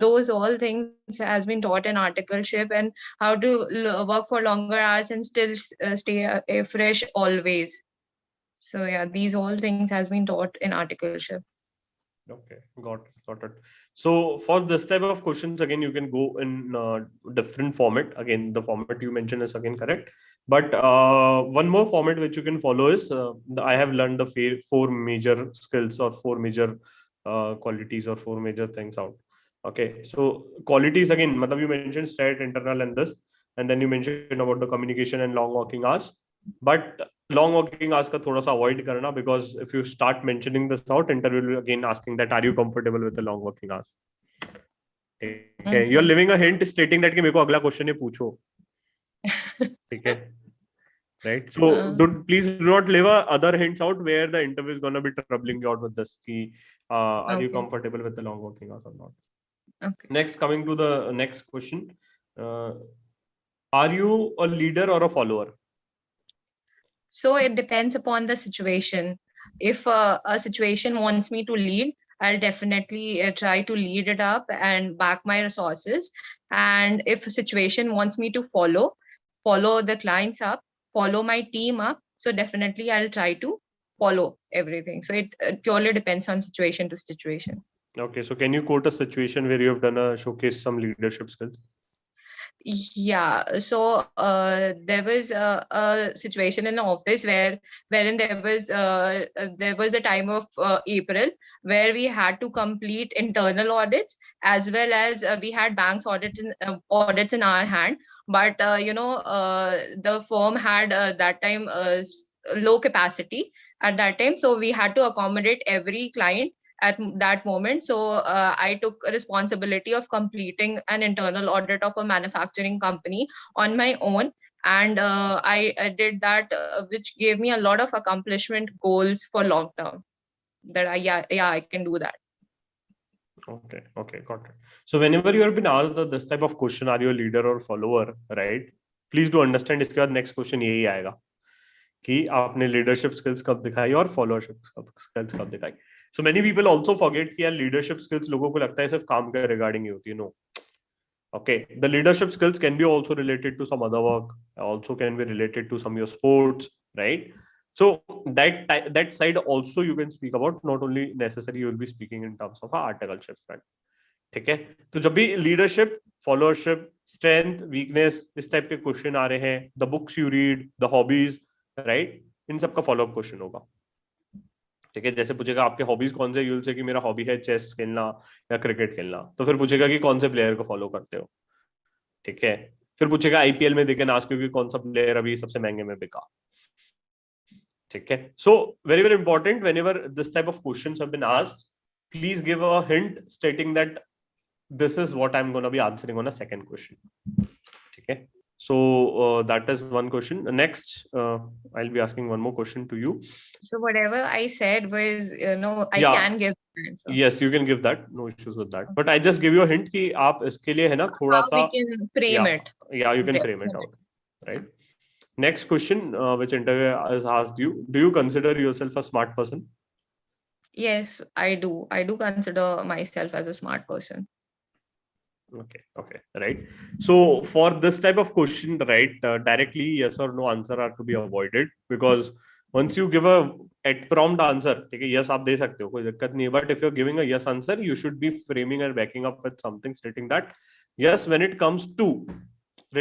Those all things has been taught in articleship, and how to work for longer hours and still stay fresh always. So yeah, these all things has been taught in articleship. Okay, got it. So for this type of questions, again, you can go in different format. Again, the format you mentioned is again correct. But one more format which you can follow is I have learned the four major skills or four major qualities or four major things out. Okay, so qualities again, matlab you mentioned stat, internal, and this, and then you mentioned about the communication and long working hours. But long working hours का थोड़ा सा avoid करना, because if you start mentioning this out, interview will again asking that are you comfortable with the long working hours. Okay, you're leaving a hint stating that कि मेरे को अगला question ही पूछो. ठीक है. Right, so please do not leave other hints out where the interview is going to be troubling you out with this कि are you comfortable with the long working hours or not. Okay. Next, coming to the next question, are you a leader or a follower? So it depends upon the situation. If a situation wants me to lead, I'll definitely try to lead it up and back my resources. And if a situation wants me to follow the clients up, follow my team up, so definitely I'll try to follow everything. So it purely depends on situation to situation. Okay, so can you quote a situation where you have done a showcase some leadership skills? Yeah, so there was a situation in the office wherein there was a time of April where we had to complete internal audits, as well as we had banks audits in our hand. But the firm had that time low capacity at that time, so we had to accommodate every client at that moment. So I took a responsibility of completing an internal audit of a manufacturing company on my own. And I did that, which gave me a lot of accomplishment goals for long term. That I can do that. Okay, got it. So whenever you have been asked this type of question, are you a leader or follower, right? Please do understand. इसके बाद next question यही आएगा कि आपने leadership skills कब दिखाई और followership skills कब दिखाई। So many people also forget कि यार लीडरशिप स्किल्स लोगों को लगता है सिर्फ काम के रिगार्डिंग ही होती है। No, okay, the leadership skills can be also related to some other work, also can be related to some your sports, right? So that side also you can speak about, not only necessary you will be speaking in terms of articleship, right? ठीक है, तो जब भी leadership, followership, strength, weakness इस type के question आ रहे हैं, the books you read, the hobbies, right, इन सबका फॉलोअप क्वेश्चन होगा। ठीक है, जैसे पूछेगा आपके हॉबीज कौन से, यूल से कि मेरा हॉबी है चेस खेलना या क्रिकेट खेलना, तो फिर पूछेगा कि कौन से प्लेयर को फॉलो करते हो। ठीक है, फिर पूछेगा आईपीएल में देखे नाच क्योंकि कौन सा प्लेयर अभी सबसे महंगे में बिका। ठीक है, so very very important, whenever this type of questions have been asked, please give a hint stating that this is what I'm going to be answering on a second question. Okay, so that is one question. Next, I'll be asking one more question to you. So whatever I said was, I Yeah. can give an answer. Yes, you can give that, no issues with that, but I just give you a hint कि आप इसके लिए है ना थोड़ा How सा, we can frame it. yeah, you can frame it out, right? Next question, which interviewer has asked you, do you consider yourself a smart person? Yes, I do. I do consider myself as a smart person. Okay, right. So for this type of question, right, directly yes or no answer are to be avoided, because once you give a at prompt answer, ठीक है, yes आप दे सकते हो, कोई दिक्कत नहीं है, but if you're giving a yes answer, you should be framing and backing up with something stating that yes when it comes to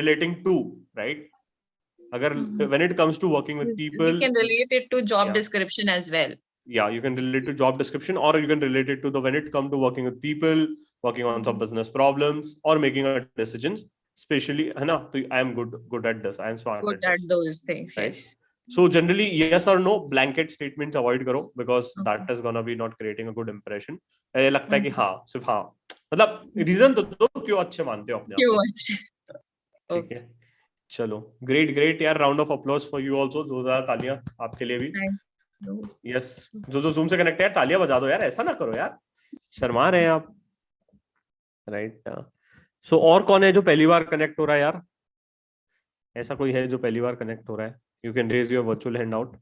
relating to, right, अगर when it comes to working with people, You can relate it to job Yeah. description as well. yeah, you can relate to job description, or you can relate it to the when it come to working with people, working on some business problems, or making a decisions, especially है ना, तो I am good at this, I am smart Good at at this, those things. right? Yes. So generally yes or no blanket statements avoid करो, because that is gonna be not creating a good impression. ये लगता है कि हाँ सिर्फ हाँ, मतलब reason तो दो क्यों अच्छे मानते हो अपने आप क्यों को। अच्छे? ठीक है, चलो ग्रेट यार, round of applause for you also, जोरदार तालियां आपके लिए भी। यस, जो जूम से कनेक्ट है यार तालियां बजा दो यार, ऐसा ना करो यार, शर्मा रहे हैं आप, राइट। सो और कौन है जो पहली बार कनेक्ट हो रहा है यार, ऐसा कोई है जो पहली बार कनेक्ट हो रहा है? You can raise your virtual hand out.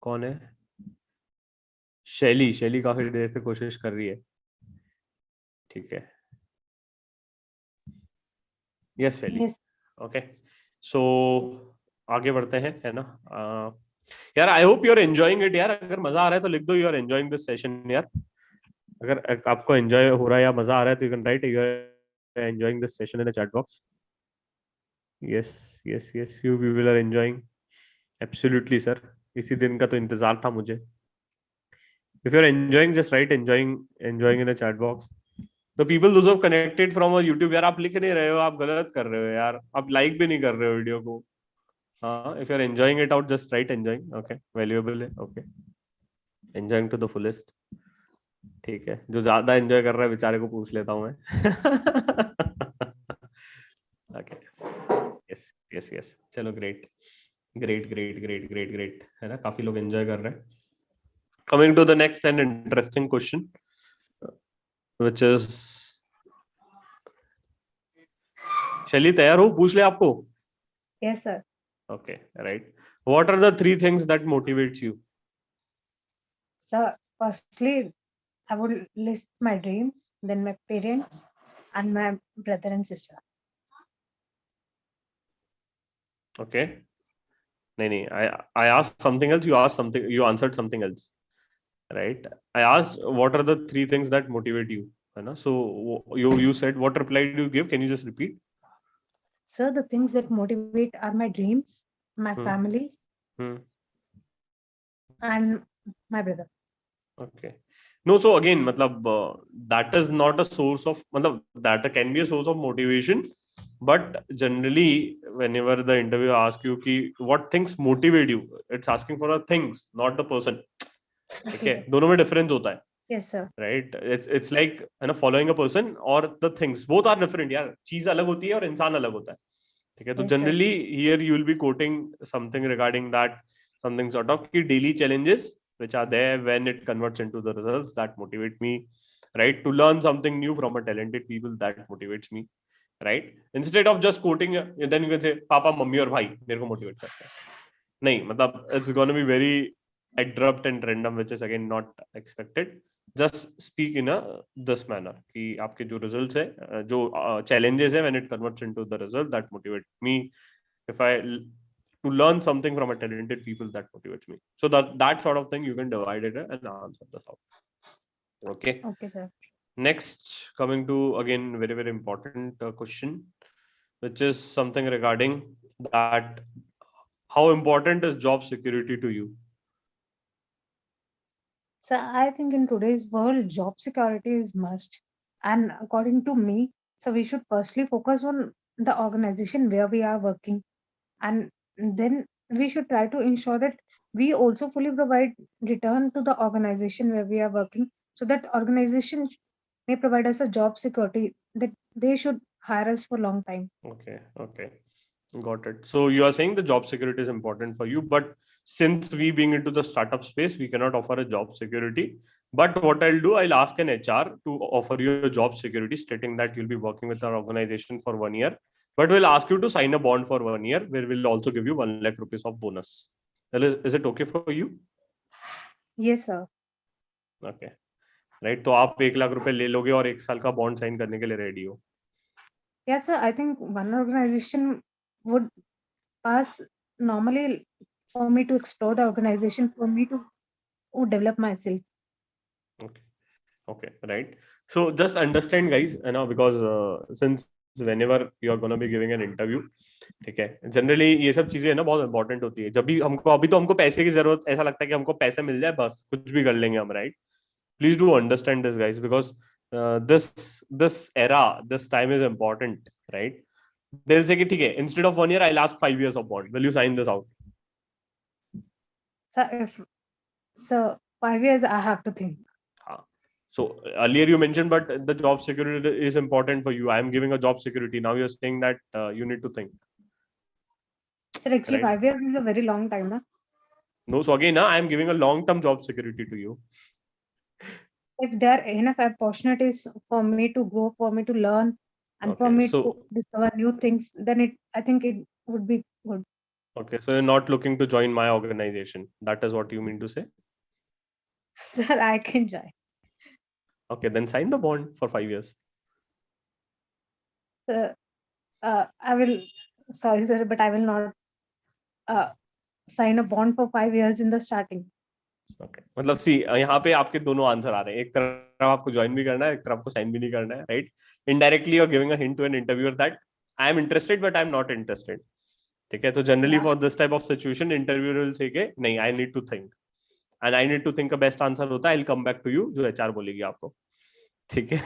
कौन है? शैली काफी देर से कोशिश कर रही है। ठीक है, यस शैली, ओके। सो आगे बढ़ते हैं, है ना। यार I hope you are enjoying it यार, अगर मजा आ रहा है तो लिख दो you are enjoying this session यार। अगर आपको एंजॉय हो रहा है या मजा आ रहा है तो you can write you are enjoying this session in the chat box. Yes you people are enjoying, absolutely sir, इसी दिन का तो इंतजार था मुझे। If you are enjoying just right enjoying in the chat box. The people those have connected from our YouTube, यार आप लिख नहीं रहे हो, आप गलत कर रहे हो यार, आप लाइक भी नहीं कर रहे हो वीडियो को। हाँ, if you are enjoying it out just right enjoying, okay, valuable है, okay, enjoying to the fullest. ठीक है, जो ज्यादा एंजॉय कर रहा है बेचारे को पूछ लेता हूँ मैं। ओके, यस, चलो ग्रेट, है ना, काफी लोग एंजॉय कर रहे हैं। Coming to the next and interesting question which is, Shaily तैयार हो, पूछ ले आपको? Yes, sir. Okay, right. What are the three things that motivates you? So, firstly, I would list my dreams, then my parents, and my brother and sister. Okay. नहीं, I asked something else. You asked something. You answered something else, right? I asked what are the three things that motivate you, है ना? So you said, what reply do you give? Can you just repeat? So, the things that motivate are my dreams, my family, and my brother. Okay. No, so again, मतलब that is not a source of, मतलब that can be a source of motivation, but generally whenever the interviewer asks you कि what things motivate you, it's asking for a things, not the person. Okay, दोनों में difference होता है. Yes, sir. Right, it's like है ना, following a person or the things, both are different यार, चीज अलग होती है और इंसान अलग होता है. ठीक है, तो generally here you will be quoting something regarding that, something sort of कि daily challenges which are there when it converts into the results that motivate me, right, to learn something new from a talented people that motivates me, right? Instead of just quoting, then you can say papa mummy और भाई मेरे को motivate करते हैं. नहीं, मतलब it's going to be very abrupt and random, which is again not expected. Just speak in a this manner कि आपके जो results है, जो challenges है, when it converts into the result, that motivate me. If I to learn something from a talented people, that motivates me. So that sort of thing you can divide it and answer this out. Okay. Okay, sir. Next, coming to again very very important question, which is something regarding that how important is job security to you? So I think in today's world, job security is must. And according to me, so we should firstly focus on the organization where we are working. And then we should try to ensure that we also fully provide return to the organization where we are working, so that organization may provide us a job security that they should hire us for long time. Okay, okay, got it. So you are saying the job security is important for you, but since we being into the startup space, we cannot offer a job security. But what I'll do, I'll ask an HR to offer you a job security, stating that you'll be working with our organization for 1 year. But we'll ask you to sign a bond for 1 year, where we'll also give you 1 lakh rupees of bonus. Is it okay for you? Yes, sir. Okay, right. तो आप 1 लाख रुपए ले लोगे और 1 साल का bond sign करने के लिए रेडी हो? Yes, sir. I think one organization would pass normally for me to explore the organization, for me to develop myself. Okay, okay, right. So just understand, guys, because since whenever you are gonna be giving an interview, ठीक है, generally ये सब चीजें ना बहुत important होती है. जब भी हमको अभी तो हमको पैसे की जरूरत, ऐसा लगता है कि हमको पैसे मिल जाए बस कुछ भी कर लेंगे हम, right? Please do understand this, guys, because this era, this time is important, right? They'll say कि ठीक है, instead of 1 year, I'll ask 5 years of bond. Will you sign this out? So 5 years, I have to think. So earlier you mentioned, but the job security is important for you. I am giving a job security. Now you're saying that you need to think. Sir, actually, Right. 5 years is a very long time, na? No, so again, I am giving a long-term job security to you. If there are enough opportunities for me to grow, for me to learn, and for Okay, me so to discover new things, then I think it would be good. okay, so you're not looking to join my organization. That is what you mean to say? Sir, I can join. Okay, then sign the bond for 5 years. Sir, I will. Sorry, sir, but I will not sign a bond for 5 years in the starting. Okay. मतलब सी यहाँ पे आपके दोनों answer आ रहे हैं. एक तरफ आपको ज्वाइन भी करना है, एक तरफ आपको साइन भी नहीं करना है, right? Indirectly you are giving a hint to an interviewer that I am interested but I am not interested. ठीक है, तो generally for this type of situation interviewer will say के नहीं, I need to think and I need to think. A best answer होता है I will come back to you, जो HR बोलेगी आपको. ठीक है.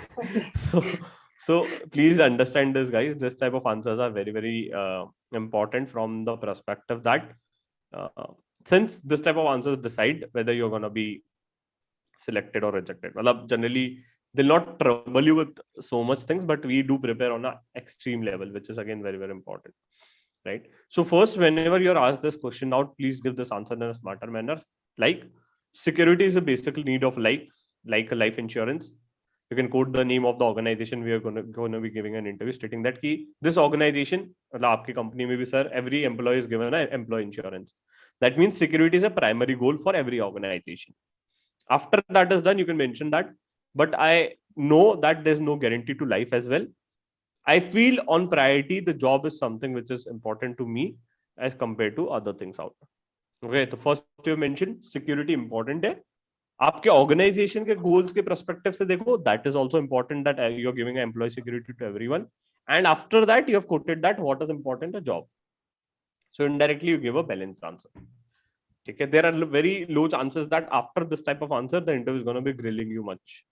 So please understand this, guys. This type of answers are very very important from the perspective that since this type of answers decide whether you're going to be selected or rejected. Well, generally they'll not trouble you with so much things, but we do prepare on an extreme level, which is again very very important, right? So first, whenever you're asked this question out, please give this answer in a smarter manner. Like, security is a basic need of life, like a life insurance. You can quote the name of the organization we are going to be giving an interview, stating that ki this organization, मतलब आपकी company में भी sir, every employee is given an employee insurance. That means security is a primary goal for every organization. After that is done, you can mention that, but I know that there's no guarantee to life as well. I feel on priority, the job is something which is important to me as compared to other things out there. Okay, so first you mentioned security important है. आपके organisation के goals के perspective से देखो, that is also important that you are giving employ security to everyone, and after that you have quoted that what is important a job. So indirectly you give a balanced answer. ठीक है, there are very low chances that after this type of answer the interview is gonna be grilling you much.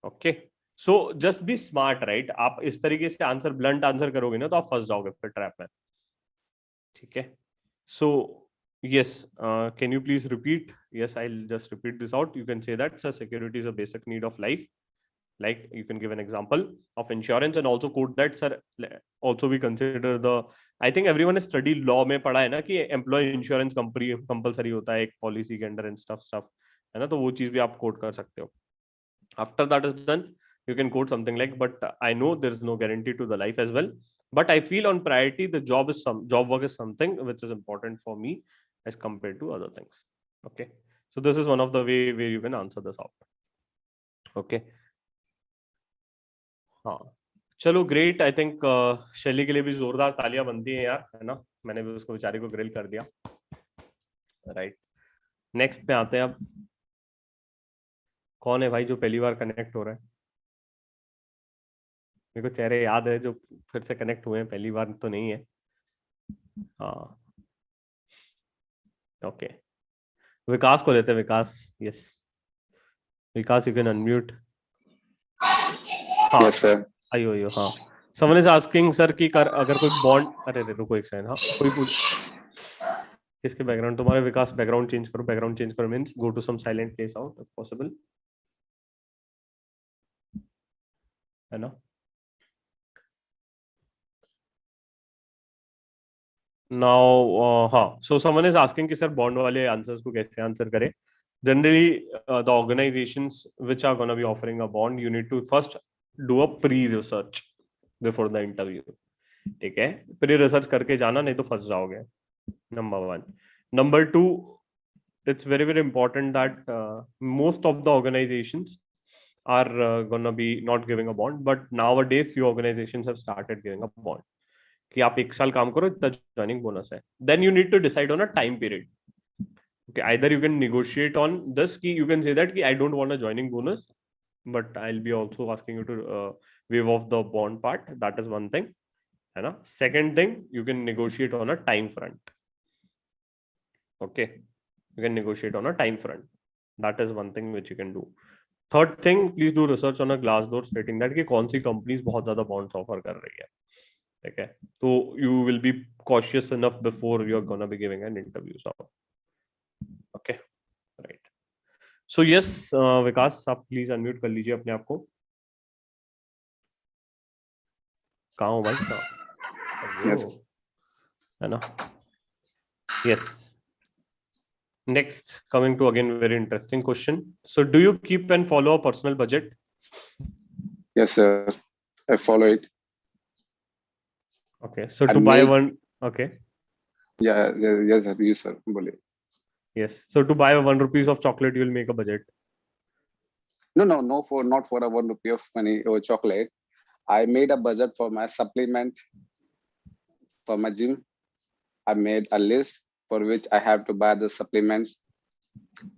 Okay, so just be smart, right? आप इस तरीके से answer, blunt answer करोगे ना तो आप फंस जाओगे फिर ट्रैप में. ठीक है, सो yes, can you please repeat? Yes, I'll just repeat this out. You can say that sir, security is a basic need of life. Like, you can give an example of insurance and also quote that sir, also we consider the, I think everyone has studied law में पढ़ा है ना कि employee insurance compulsory होता है एक policy के अंदर and stuff है ना, तो वो चीज भी आप quote कर सकते हो. After that is done, you can quote something like, but I know there is no guarantee to the life as well, but I feel on priority the job work is something which is important for me as compared to other things. Okay, so this is one of the way where you can answer this out. Okay, हाँ चलो great. I think शैली के लिए भी जोरदार तालियां बनती हैं यार, है ना. मैंने भी उसको बेचारे को ग्रिल कर दिया. राइट, नेक्स्ट पे आते हैं अब. कौन है भाई जो पहली बार कनेक्ट हो रहा है? मेरे को चेहरे याद है जो फिर से कनेक्ट हुए हैं, पहली बार तो नहीं है. हाँ ओके, विकास को लेते हैं. Vikas, yes Vikas, you can unmute. हाँ Yes, sir. आइयो आइयो. हाँ, समवन इज आस्किंग सर कि अगर कोई बॉन्ड, अरे रुको एक सेकंड. हाँ कोई पूछ, किसके बैकग्राउंड तुम्हारे? विकास बैकग्राउंड चेंज करो. बैकग्राउंड चेंज करो means go to some silent place out if possible, है ना. नाउ हाँ, सो समवन इज आस्किंग कि सर बॉन्ड वाले आंसर्स को कैसे आंसर करें. Generally the organisations which are gonna be offering a bond, you need to first do a pre research before the interview. ठीक है, प्री रिसर्च करके जाना, नहीं तो फंस जाओगे. Number one. Number two, it's very important that most of the organizations are gonna be not giving a bond, but nowadays few organizations have started giving a bond कि आप 1 साल काम करो, इतना joining bonus है. Then you need to decide on a time period. Okay, either you can negotiate on this कि you can say that कि I don't want a joining bonus, but I'll be also asking you to waive off the bond part. That is one thing, है ना. Second thing, you can negotiate on a time front. Okay, you can negotiate on a time front. That is one thing which you can do. Third thing, please do research on a Glassdoor stating that कि कौन सी companies बहुत ज़्यादा bonds offer कर रही है. ठीक है, तो you will be cautious enough before you are gonna be giving an interview. So, okay, right. So yes, विकास आप please unmute कर लीजिए अपने आप को. कहाँ हो भाई? कहाँ? Yes. है ना. Yes. Next, coming to again very interesting question. So do you keep and follow a personal budget? Yes, sir. I follow it. Okay, so I to buy make- one, okay, Yeah, yes, sir. You, sir. Bole. yes, so to buy 1 rupees of chocolate, you will make a budget. No, not for a 1 rupee of money or chocolate. I made a budget for my supplement, for my gym. I made a list for which I have to buy the supplements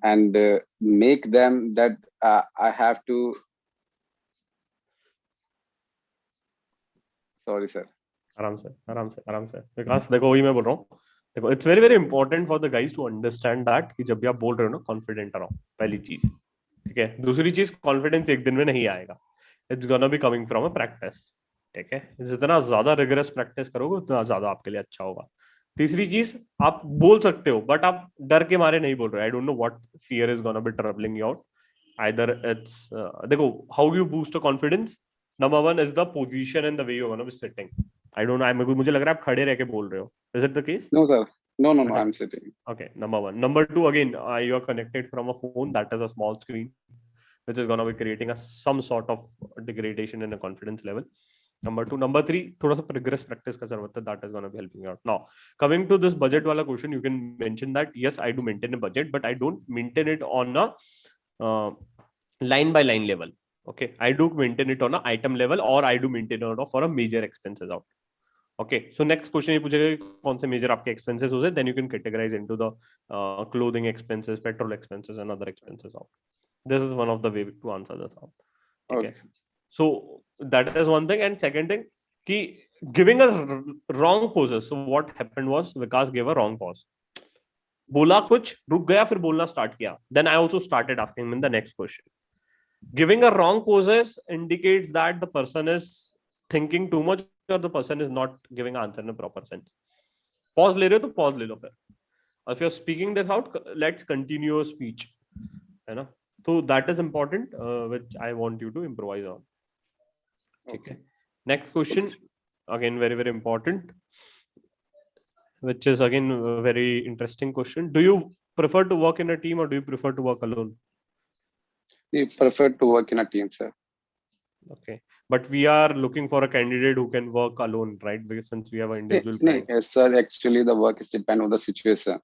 and make them that I have to. Sorry, sir. आराम से विकास. देखो वही मैं बोल रहा हूँ. देखो it's very important for the guys to understand that कि जब भी आप बोल रहे हो ना, कॉन्फिडेंट रहो, पहली चीज. ठीक है, दूसरी चीज, कॉन्फिडेंस एक दिन में नहीं आएगा. It's gonna be coming from a practice. ठीक है, जितना ज्यादा रिगरस प्रैक्टिस करोगे उतना ज्यादा आपके लिए अच्छा होगा. तीसरी चीज, आप बोल सकते हो बट आप डर के मारे नहीं बोल रहे. I don't know what fear is gonna be troubling you out. Either it's देखो, how you boost a confidence. Number one is the position and the way you gonna be sitting. I don't know, मुझे लग रहा है आप खड़े रह के बोल रहे हो. Is it the case? No, sir. No. Achha. I'm sitting. Okay, number one. Number two, again, you are connected from a phone. That is a small screen, which is going to be creating some sort of degradation in a confidence level. Number two. Number three, thoda sa rigorous practice ka zarurat hai. That is going to be helping you out. Now, coming to this budget wala question, you can mention that yes, I do maintain a budget, but I don't maintain it on a line by line level. Okay, I do maintain it on a item level, or I do maintain it for a major expenses out. Okay, so next question ये पूछेगा कि कौन से major आपके expenses हो जाए, then you can categorize into the clothing expenses, petrol expenses and other expenses out. This is one of the way to answer this out. Okay. So that is one thing, and second thing कि giving a wrong poses. So what happened was Vikas gave a wrong pause. बोला कुछ, रुक गया, फिर बोलना start किया. Then I also started asking him in the next question. Giving a wrong poses indicates that the person is thinking too much or the person is not giving answer in a proper sense. Pause ले रहे हो तो pause ले लो फिर. If you're speaking this out, let's continue your speech. है ना? So that is important, which I want you to improvise on. Okay. Next question, again very important, which is again a very interesting question. Do you prefer to work in a team or do you prefer to work alone? We prefer to work in a team, sir. Okay, but we are looking for a candidate who can work alone, right? Because since we have an individual client. Yes, sir. Actually, the work is depend on the situation.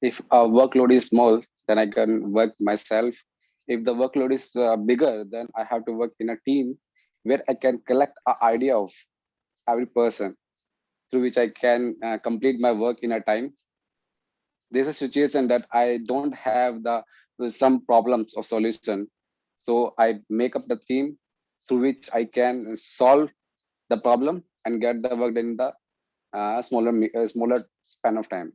If a workload is small, then I can work myself. If the workload is bigger, then I have to work in a team where I can collect an idea of every person through which I can complete my work in a time. There's a situation that I don't have the some problems or solution, so I make up the team through which I can solve the problem and get the work done in the smaller span of time.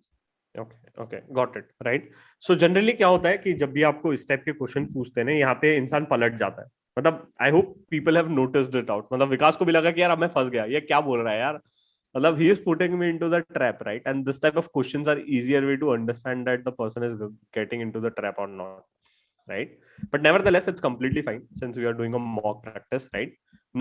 Okay got it right. So generally क्या होता है कि जब भी आपको इस type के question पूछते हैं ना, यहाँ पे इंसान पलट जाता है. मतलब I hope people have noticed it out. मतलब विकास को भी लगा कि यार अब मैं फंस गया, ये क्या बोल रहा है यार. मतलब he is putting me into the trap, right? And this type of questions are easier way to understand that the person is getting into the trap or not, right? But nevertheless, it's completely fine since we are doing a mock practice, right?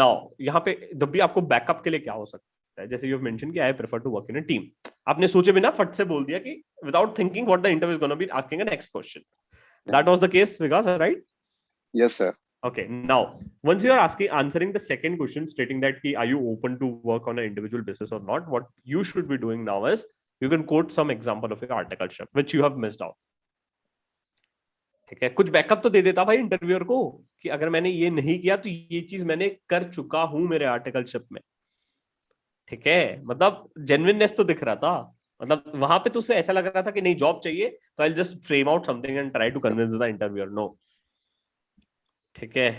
Now, यहाँ पे जब भी आपको backup के लिए क्या हो सकता है, जैसे यू हैव मेंशन कि I prefer to work in a team. आपने सोचे बिना फट से बोल दिया कि without thinking what the interview is going to be asking a next question. That was the case, Vikas, right? Yes, sir. Okay, now once you are answering the second question stating that are you open to work on an individual basis or not, what you should be doing now is you can quote some example of your articleship which you have missed out. ठीक है, कुछ backup तो दे देता भाई interviewer को कि अगर मैंने ये नहीं किया तो ये चीज मैंने कर चुका हूं मेरे आर्टिकलशिप में. ठीक है, मतलब जेन्युइननेस तो दिख रहा था. मतलब वहां पे तो उसे ऐसा लग रहा था कि नहीं जॉब चाहिए, तो I just frame out something and try to convince the interviewer. No, ठीक है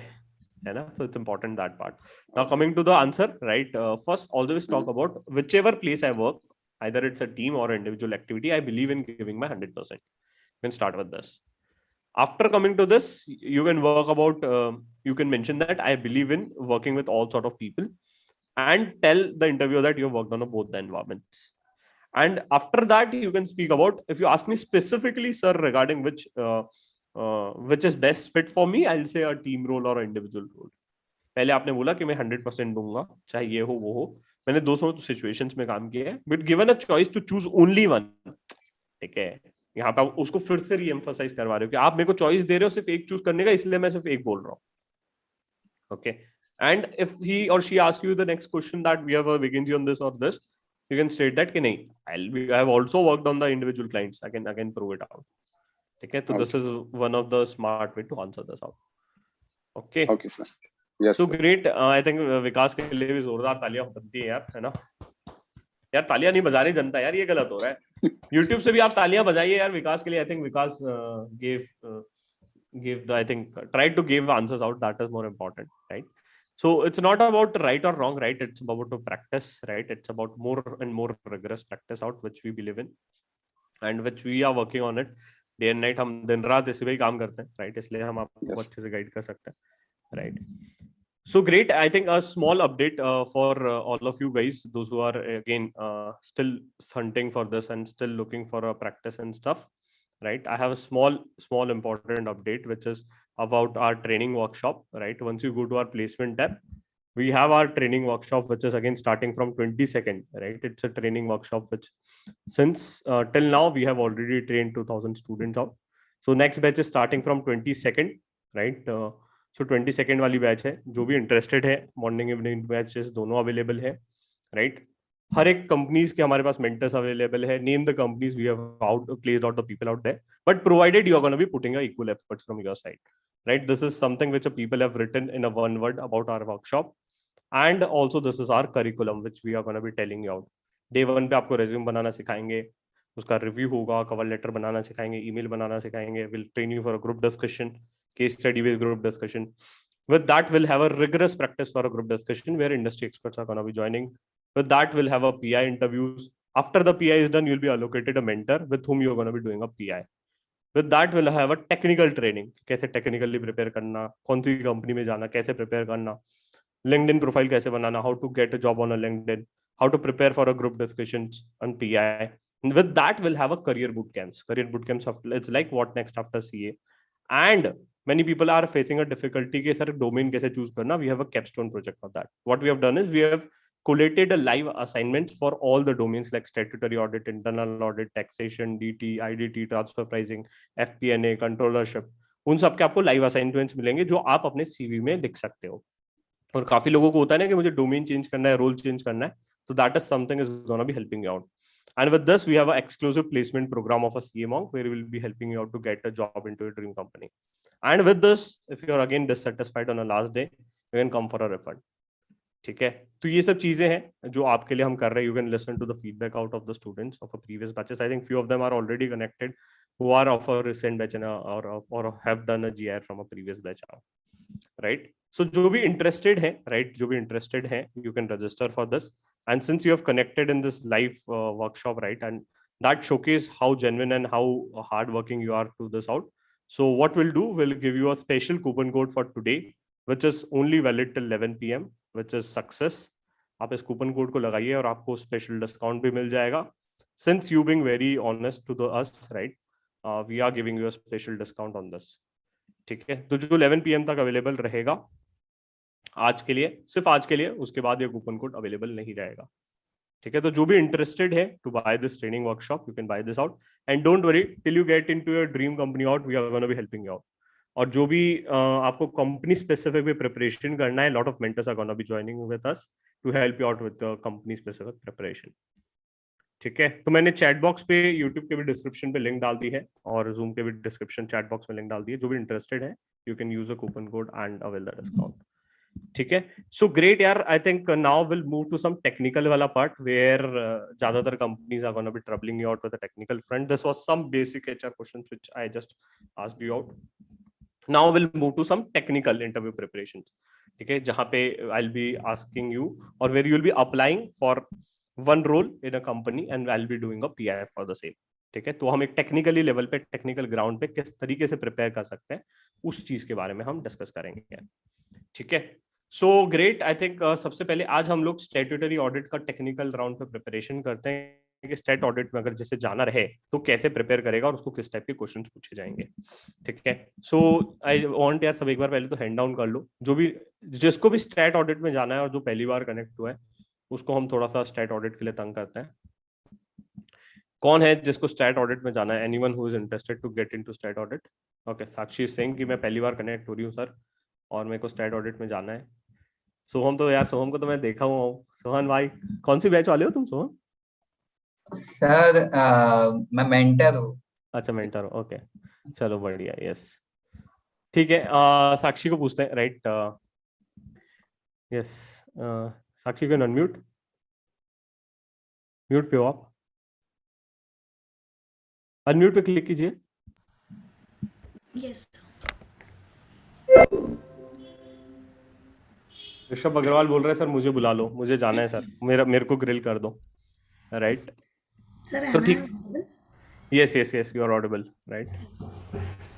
ना. So it's important that part. Now coming to the answer, right? First, always talk about whichever place I work, either it's a team or individual activity, I believe in giving my 100%. You can start with this. After coming to this, you can work about. You can mention that I believe in working with all sort of people, and tell the interviewer that you have worked on both the environments. And after that, you can speak about, if you ask me specifically, sir, regarding which is best fit for me, I'll say a team role or individual role. पहले आपने बोला कि मैं 100% दूंगा, चाहे ये हो वो हो. मैंने 200 सिचुएशंस में काम किया है, but given a choice to choose only one. ठीक है, यहाँ पे आप उसको फिर से रीएम्फसाइज करवा रहे हो कि आप मेरे को चॉइस दे रहे हो सिर्फ एक चूज करने का, इसलिए मैं सिर्फ एक बोल रहा हूँ. Okay, and if he or she ask you the next question that we have a vacancy on this or this, you can state that कि नहीं, I have also worked on the individual clients. I can prove it out. ठीक है, तो this is one of the smart way to answer this out. Okay. Okay, sir. Yes. So sir. great. I think विकास के लिए भी जोरदार तालियां बनती है यार, है ना. यार तालियां नहीं बजा रही जनता यार, ये गलत हो रहा है. YouTube से भी आप तालियां बजाइए यार विकास के लिए. I think Vikas gave the, I think tried to give answers out. That is more important, right? So it's not about right or wrong, right? It's about to practice, right? It's about more and more rigorous practice out, which we believe in and which we are working on it day and night. हम दिन रात इसी पे ही काम करते हैं, right? इसलिए हम आपको अच्छे से गाइड कर सकते हैं, right? So great. I think a small update for all of you guys, those who are again still hunting for this and still looking for a practice and stuff, right? I have a small important update which is about our training workshop, right? Once you go to our placement tab, we have our training workshop which is again starting from 22nd, right? It's a training workshop which since till now we have already trained 2000 students out. So next batch is starting from 22nd, right? So 22nd वाली batch है, जो भी interested है, morning evening batches दोनों available है, राइट? हर एक कंपनीज के हमारे पास मेंटर्स अवेलेबल है. Name the companies we have placed out the people out there, but provided you are gonna be putting a equal efforts from your side, right? This is something which people have written in a one word about our workshop. And also this is our curriculum which we are gonna be telling you out. Day 1 पे आपको resume बनाना सिखाएंगे, उसका review होगा, cover letter बनाना सिखाएंगे, email बनाना सिखाएंगे. Will train you for a group discussion, case study based group discussion. With that, we'll have a rigorous practice for a group discussion where industry experts are going to be joining. With that, we'll have a PI interviews. After the PI is done, you'll be allocated a mentor with whom you're going to be doing a PI. With that, we'll have a technical training. कैसे technically prepare करना, कौन सी company में जाना, कैसे prepare करना, LinkedIn profile कैसे बनाना, how to get a job on a LinkedIn, how to prepare for a group discussions on PI. And with that, we'll have a career boot camps. Career boot camps, it's like what next after CA. And many people are facing a difficulty कि sir domain कैसे choose करना. We have a capstone project for that. What we have done is we have collated a live assignment for all the domains like statutory audit, internal audit, taxation, DT, IDT, transfer pricing, FP&A, controllership. उन सब के आपको live assignments मिलेंगे जो आप अपने CV में लिख सकते हो. और काफी लोगों को होता है ना कि मुझे डोमेन चेंज करना है, रोल चेंज करना है, तो that is something is gonna be helping you out. And with this, we have an exclusive placement program of a CA Monk where we will be helping you out to get a job into your dream company. And with this, if you are again dissatisfied on the last day, you can come for a refund. ठीक है, तो ये सब चीजें हैं जो आपके लिए हम कर रहे हैं. You can listen to the feedback out of the students of a previous batches. I think few of them are already connected who are of a recent batch or have done a GI from a previous batch, right? So जो भी interested है, right, जो भी interested है, you can register for this. And since you have connected in this live workshop, right, and that showcase how genuine and how hard working you are to this out. So what we'll do, we'll give you a special coupon code for today, which is only valid till 11 p.m, which is success. आप इस coupon code को लगाइए और आपको special discount भी मिल जाएगा. Since you being very honest to the us, right, we are giving you a special discount on this. ठीक है, तो जो 11 PM तक अवेलेबल रहेगा आज के लिए, सिर्फ आज के लिए, उसके बाद ये कूपन कोड अवेलेबल नहीं रहेगा. ठीक है, तो जो भी इंटरेस्टेड है to buy this training workshop, you can buy this out. And don't worry, till you get into your dream company out, we are gonna be helping you out. और जो भी आपको कंपनी स्पेसिफिक भी preparation करना है, lot of mentors are gonna be joining with us to help you out with the company specific preparation. ठीक है, तो मैंने चैट बॉक्स पे, यूट्यूब के भी डिस्क्रिप्शन पे लिंक डाल दी है और जूम के भी डिस्क्रिप्शन चैट बॉक्स में लिंक डाल दी है. जो भी इंटरेस्टेड है, you can use a coupon code and avail the discount. ठीक है, सो ग्रेट यार. I think now will move to some technical वाला पार्ट वेयर ज्यादातर companies are gonna be troubling you out with the technical front. This was some basic HR questions which I just asked you out. Now will move to some technical interview preparation. ठीक है, जहां पे I will be asking you और where you will be applying for one role in a company and I will be doing a PI for the same. ठीक है, तो हम एक टेक्निकली लेवल पे, टेक्निकल ग्राउंड पे किस तरीके से प्रिपेयर कर सकते हैं, उस चीज के बारे में हम डिस्कस करेंगे. ठीक है, सो ग्रेट. आई थिंक सबसे पहले आज हम लोग स्टैट्यूटरी ऑडिट का टेक्निकल राउंड पे प्रिपरेशन करते हैं कि स्टेट ऑडिट में अगर जैसे जाना रहे तो कैसे प्रिपेयर करेगा और उसको किस टाइप के क्वेश्चंस पूछे जाएंगे. ठीक है, सो आई वांट यार, सब एक बार पहले तो हैंड डाउन कर लो. जो भी, जिसको भी स्टेट ऑडिट में जाना है और जो पहली बार कनेक्ट हुआ है, उसको हम थोड़ा सा स्टेट ऑडिट के लिए तंग करते हैं. कौन है जिसको स्टेट ऑडिट में जाना है? Anyone who is interested to get into state audit? Okay, Sakshi is saying कि मैं पहली बार कनेक्ट हो रही हूँ सर और मेरे को स्टेट ऑडिट में जाना है. सोहम तो यार, सोहम को तो मैं देखा हुआ हूँ. सोहन भाई, कौन सी बैच वाले हो तुम सोहम? सर मैं मेंटर हूँ. अच्छा, मेंटर हो. ओके, चलो बढ़िया. यस, ठीक है. साक्षी को पूछते हैं, right? Yes, Sakshi can unmute. Mute पे हो आप, अनम्यूट पे क्लिक कीजिए. यस. ऋषभ अग्रवाल बोल रहे हैं सर, मुझे बुला लो, मुझे जाना है सर, मेरे को ग्रिल कर दो. राइट, सर, तो am I ठीक. audible? yes, you are audible, right?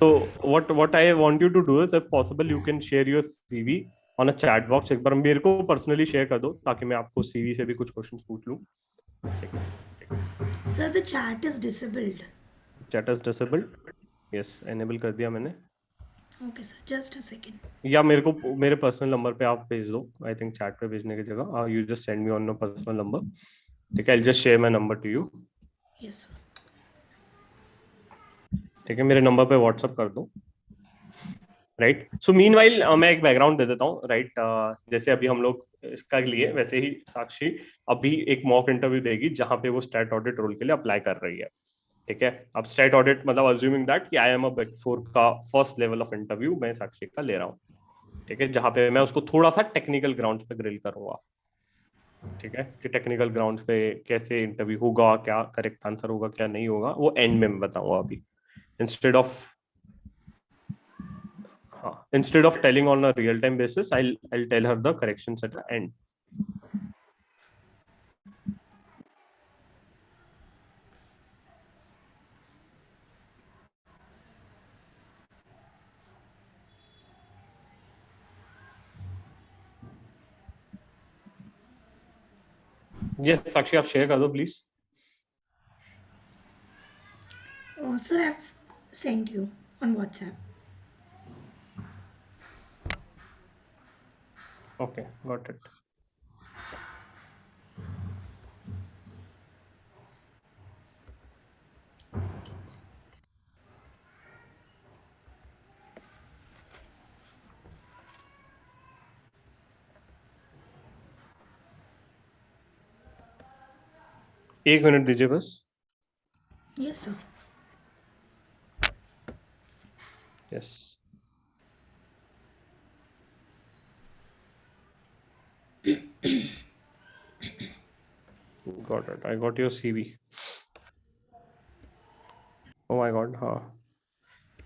So what I want you to do is, if possible, you can share your CV on a chat box. एक बार मेरे को personally share कर दो ताकि मैं आपको CV से भी कुछ क्वेश्चंस पूछ लूं. Sir, the chat is disabled. Chat is disabled. Yes, enable कर दिया मैंने. Okay, sir. Just a second. या मेरे को मेरे पर्सनल नंबर पे आप भेज दो. आई थिंक चैट पे भेजने की जगह you just send me on your personal number. ठीक है, I just share my number two you. Yes, sir. ठीक है, मेरे नंबर पे व्हाट्सअप कर दो. राइट, सो मीनवाइल मैं एक बैकग्राउंड दे देता हूँ. राइट, जैसे अभी हम लोग इसका लिए, वैसे ही साक्षी अभी एक मॉक इंटरव्यू देगी जहां पे वो स्टेट ऑडिट रोल के लिए अप्लाई कर रही है. ठीक है, अब स्टेट ऑडिट मतलब अज्यूमिंग दैट कि I am a big four का फर्स्ट लेवल ऑफ इंटरव्यू मैं साक्षी का ले रहा हूँ. ठीक है, जहां पे मैं उसको थोड़ा सा टेक्निकल ग्राउंड पे ग्रिल करूंगा. ठीक है, कि टेक्निकल ग्राउंड पे कैसे इंटरव्यू होगा, क्या करेक्ट आंसर होगा, क्या नहीं होगा, वो एंड में मैं बताऊंगा. अभी instead of telling on a real time basis, I'll tell her the corrections at the end. Yes, साक्षी आप शेयर कर दो please. Sir, I've sent you on WhatsApp. Okay, got it. एक मिनट दीजिए बस. Yes, sir. Yes. Got it. I got your CV. Oh my God. हाँ.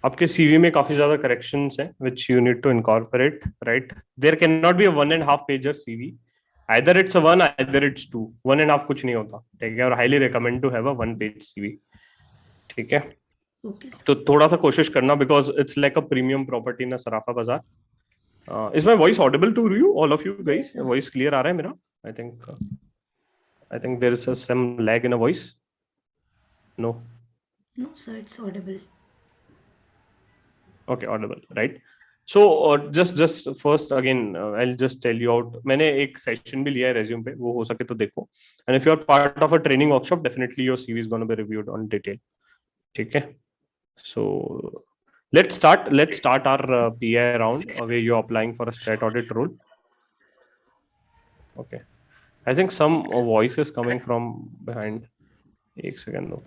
आपके CV में काफी ज्यादा corrections हैं, which you need to incorporate, right? There cannot be a 1.5 pager CV. Either it's a 1, either it's 2. 1.5 कुछ नहीं होता, ठीक है? और highly recommend to have a 1 page CV. ठीक है? Okay, sir. तो थोड़ा सा कोशिश करना, because it's like a premium property ना सराफा बाजार. Is my voice audible to you, all of you guys? Yes, sir. Voice clear आ रहा है मेरा? I think there is some lag in a voice. No. No, sir, it's audible. Okay, audible, right? So just first again, I'll just tell you out. मैंने एक session भी लिया है resume पे, वो हो सके तो देखो. And if you are part of a training workshop, definitely your CV is going to be reviewed on detail. ठीक है? So let's start our PI round where you're applying for a stat audit role. Okay. I think some voice is coming from behind. एक second दो.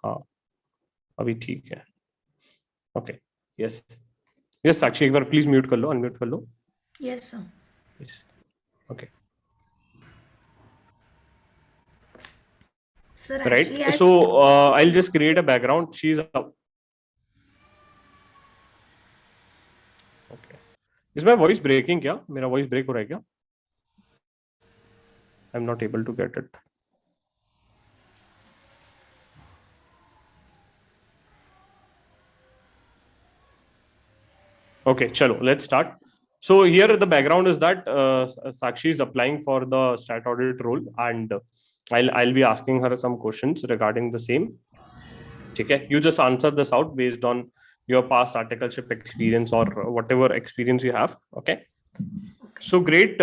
हाँ, अभी ठीक है. Okay. Yes yes साक्षी, एक बार please mute कर लो, अनम्यूट कर लो. Yes, sir. Yes. Okay. Sir, Right. actually, So I'll just create a background. She's up. Okay. Is my voice breaking क्या? मेरा voice break हो रहा है क्या? I'm not able to get it. Okay, chalo, let's start. So here the background is that Sakshi is applying for the stat audit role, and I'll be asking her some questions regarding the same. Okay, you just answer this out based on your past articleship experience or whatever experience you have. Okay. So great.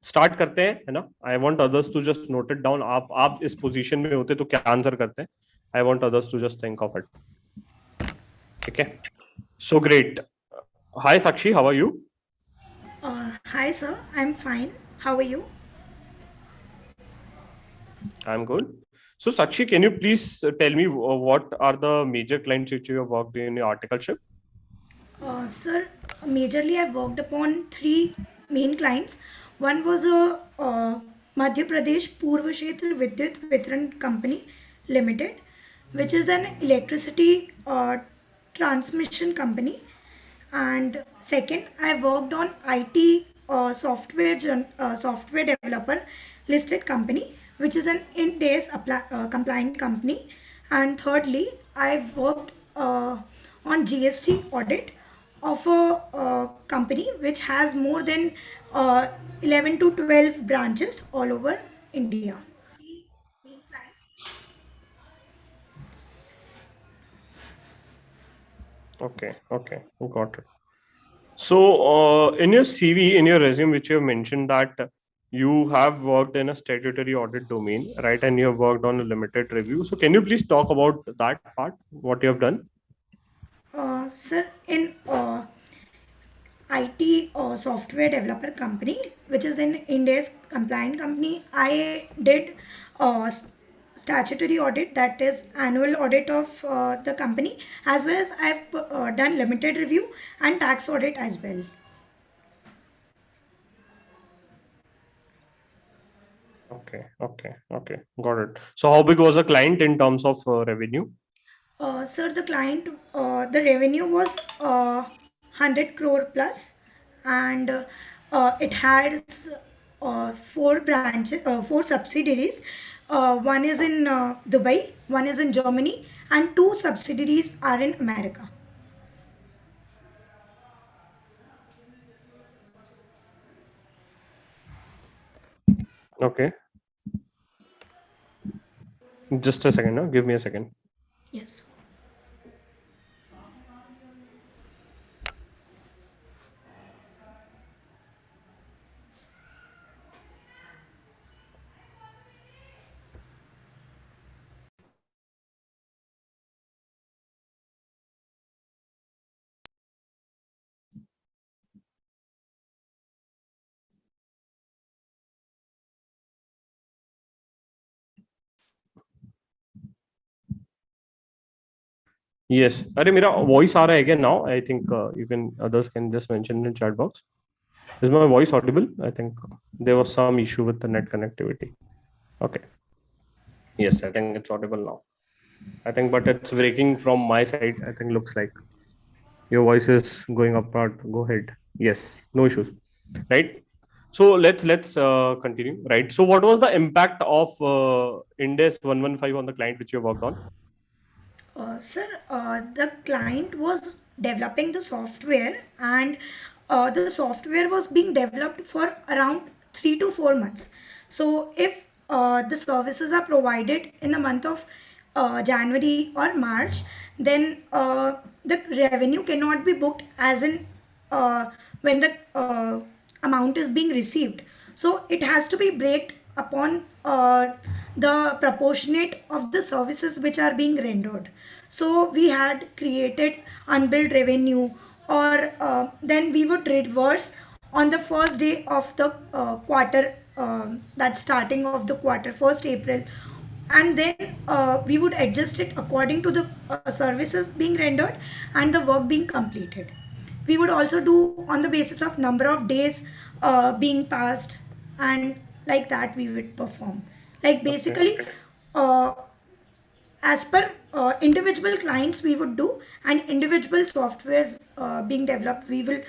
Start करते हैं, है ना? I want others to just note it down. आप इस position में होते तो क्या आंसर करते हैं? I want others to just think of it. ठीक है? So great. Hi Sakshi, how are you? Hi, sir. I'm fine. How are you? I am good. So Sakshi, can you please tell me what are the major clients which you have worked in your articleship? Sir, majorly I worked upon three main clients. One was a Madhya Pradesh Purva Kshetra Vidyut Vitran Company Limited, which is an electricity transmission company. And second, I worked on IT software developer listed company, which is an Ind-AS compliant company. And thirdly, I worked on GST audit of a company which has more than 11 to 12 branches all over India. Okay, okay, got it. So in your CV, in your resume, which you have mentioned that you have worked in a statutory audit domain, right? And you have worked on a limited review. So can you please talk about that part, what you have done? Sir, in IT software developer company, which is an India's compliant company, I did statutory audit, that is annual audit of the company, as well as I've done limited review and tax audit as well. Okay, okay, okay, got it. So how big was the client in terms of revenue? Sir, the client, the revenue was 100 crore plus, and it has four branches, four subsidiaries. One is in Dubai, one is in Germany, and two subsidiaries are in America. Okay, just a second, no? Give me a second. Yes. Yes. अरे मेरा voice आ रहा है क्या now? I think others can just mention in chat box. Is my voice audible? I think there was some issue with the net connectivity. Okay. Yes, I think it's audible now. I think, but it's breaking from my side. I think looks like your voice is going apart. Go ahead. Yes, no issues. Right. So let's continue. Right. So what was the impact of Indes 115 on the client which you worked on? Sir, the client was developing the software, and the software was being developed for around 3 to 4 months. So, if the services are provided in the month of January or March, then the revenue cannot be booked as in when the amount is being received. So, it has to be breaked upon the proportionate of the services which are being rendered. So we had created unbilled revenue, or then we would reverse on the first day of the quarter, that starting of the quarter, 1st April, and then we would adjust it according to the services being rendered and the work being completed. We would also do on the basis of number of days being passed, and like that we would perform. Like Okay. basically, uh, as per individual clients we would do, and individual softwares being developed, we would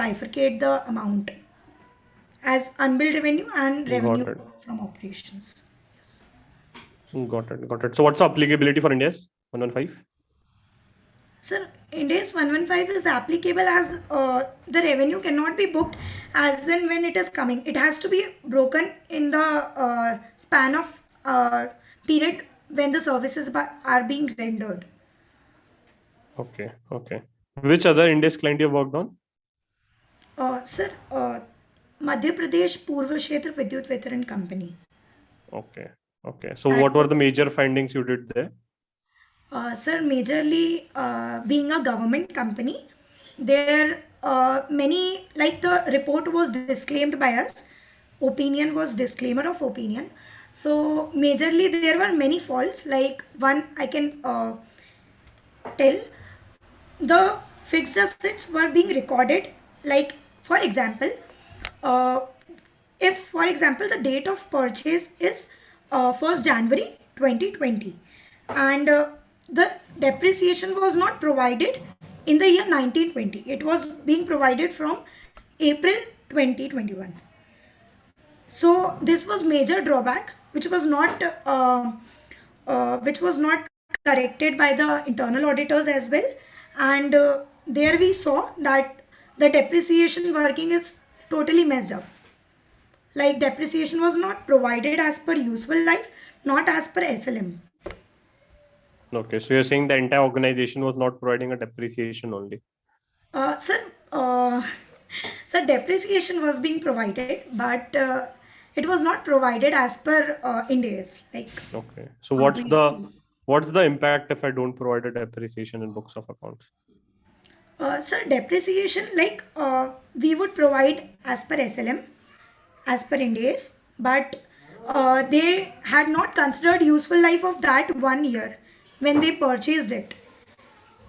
bifurcate the amount as unbilled revenue and revenue Got it. from operations. Yes. Got it. Got it. So what's the applicability for India's 115? Sir, India's 115 is applicable as the revenue cannot be booked as in when it is coming. It has to be broken in the span of period when the services are being rendered. Okay. Okay. Which other India's client you worked on? Sir, Madhya Pradesh Purva Kshetra Vidyut Vitran Company. Okay. Okay. So That what were was, the major findings you did there? sir, majorly being a government company, there many, like the report was disclaimed by us, opinion was disclaimer of opinion. So majorly there were many faults. Like one I can tell, the fixed assets were being recorded. Like for example, uh, if for example the date of purchase is 1st January 2020, and the depreciation was not provided in the year 1920, it was being provided from April 2021. So this was major drawback which was not corrected by the internal auditors as well. And there we saw that the depreciation working is totally messed up. Like depreciation was not provided as per useful life, not as per SLM. Okay. So you're saying the entire organization was not providing a depreciation only. Sir, sir, depreciation was being provided, but it was not provided as per Ind AS. Like Okay. So how what's we. the impact if I don't provide a depreciation in books of accounts? Sir, depreciation, like we would provide as per SLM, as per Ind AS, but they had not considered useful life of that 1 year when they purchased it.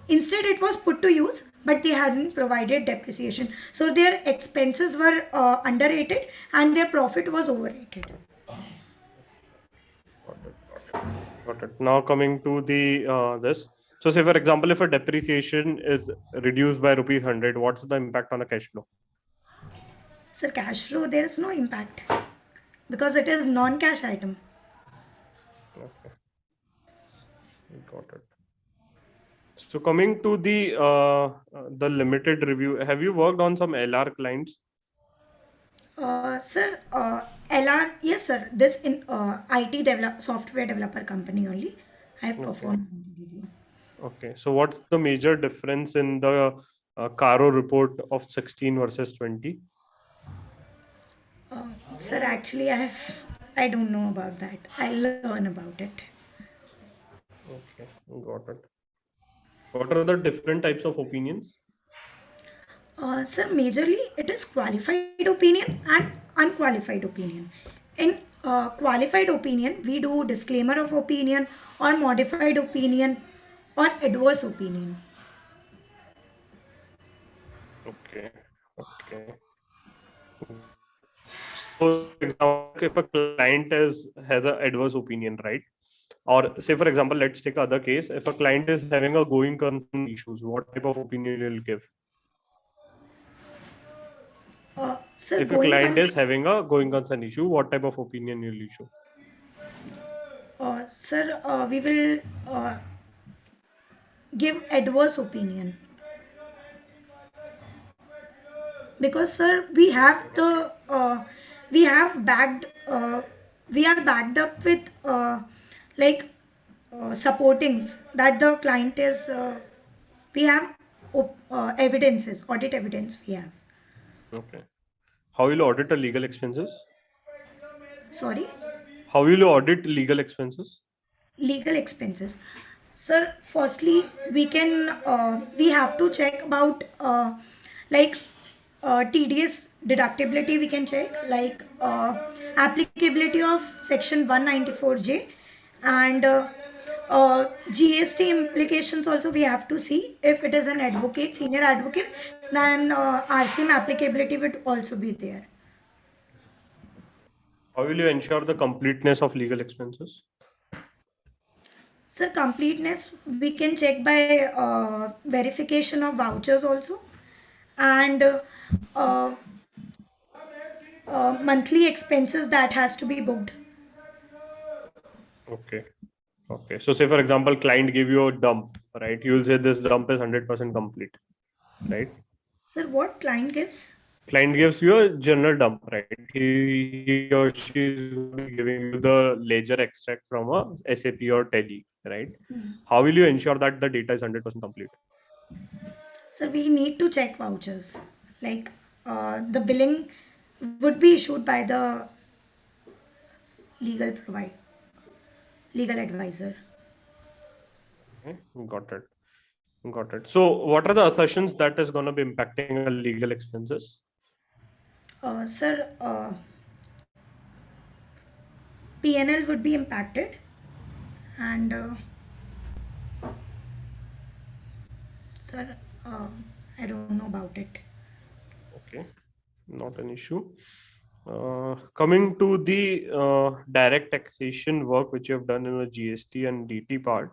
Instead, it was put to use, but they hadn't provided depreciation. So their expenses were underrated and their profit was overrated. Got it. Got it. Now coming to the this. So say for example, if a depreciation is reduced by rupees 100, what's the impact on a cash flow? Sir, cash flow, there is no impact because it is non-cash item. Okay. Got it. So coming to the limited review, have you worked on some LR clients? Sir, LR, yes, sir. This in IT software developer company only. I have Okay. performed review. Okay. So what's the major difference in the Caro report of 16 versus 20? Sir, actually, I don't know about that. I'll learn about it. Okay. Got it. What are the different types of opinions? Sir, majorly it is qualified opinion and unqualified opinion. In qualified opinion, we do disclaimer of opinion or modified opinion or adverse opinion. Okay. Okay. So, for example, if a client has an adverse opinion, right? Or say, for example, let's take other case. If a client is having a going concern issues, what type of opinion you'll give? Sir, If a going client is concern, having a going concern issue, what type of opinion you'll issue? sir, we will give adverse opinion because, sir, we have backed we are backed up with like supportings that the client is we have evidences, audit evidence we have. Okay. How will you audit a legal expenses? Sorry. How will you audit legal expenses? Legal expenses, sir, firstly we have to check about like tds deductibility, we can check like applicability of section 194J, and GST implications also we have to see. If it is an advocate, senior advocate, then RCM applicability would also be there. How will you ensure the completeness of legal expenses? Sir, completeness we can check by verification of vouchers also, and uh, monthly expenses that has to be booked. Okay. Okay. So say for example, client give you a dump, right? You will say this dump is 100% complete, right? Sir, what client gives? Client gives you a general dump, right? He or she is giving you the ledger extract from a SAP or Tele, right? How will you ensure that the data is 100% complete? Sir, we need to check vouchers. Like the billing would be issued by the legal provide legal advisor. Okay, got it. Got it. So what are the assertions that is going to be impacting a legal expenses? Sir, PNL would be impacted, and sir, I don't know about it. Okay, not an issue. Coming to the direct taxation work which you have done in the GST and DT part,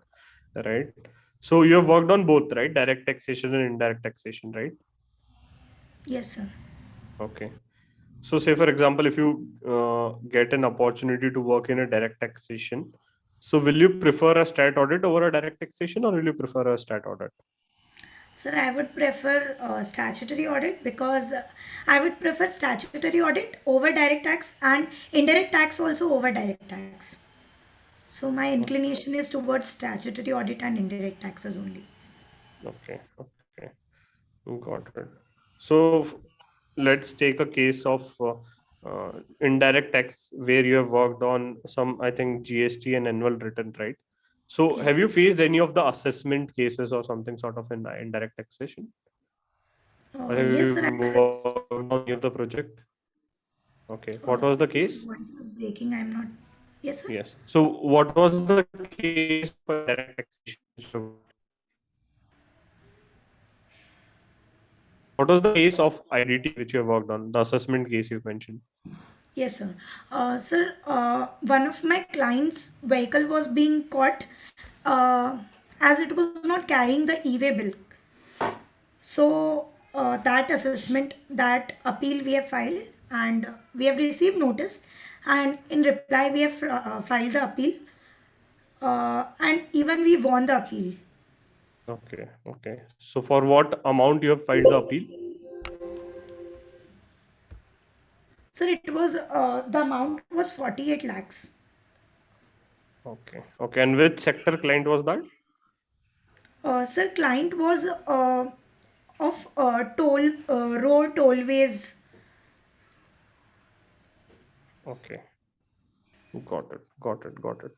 right? So you have worked on both, right? Direct taxation and indirect taxation, right? Yes, sir. Okay. So say for example, if you get an opportunity to work in a direct taxation, so will you prefer a stat audit over a direct taxation, or will you prefer a stat audit? Sir, I would prefer statutory audit because I would prefer statutory audit over direct tax and indirect tax also over direct tax. So my inclination is towards statutory audit and indirect taxes only. Okay, okay, got it. So let's take a case of indirect tax where you have worked on some, I think, GST and annual return, right? So Yes. have you faced any of the assessment cases or something sort of in indirect taxation? Or have Yes, you sir. I worked faced. on any of the project? Okay, what was the Sorry, your case? voice is breaking. I'm not. Yes, sir. Yes. So what was the case for direct taxation? What was the case of IDT which you have worked on, the assessment case you mentioned? Yes, sir. Sir, one of my clients' vehicle was being caught uh, as it was not carrying the e-way bill. So that assessment, that appeal we have filed, and we have received notice, and in reply we have filed the appeal, and even we won the appeal. Okay, okay. So for what amount you have filed the appeal? Sir, it was the amount was 48 lakhs. Okay, okay. And which sector client was that? Sir, client was of road tollways. Okay, got it, got it, got it.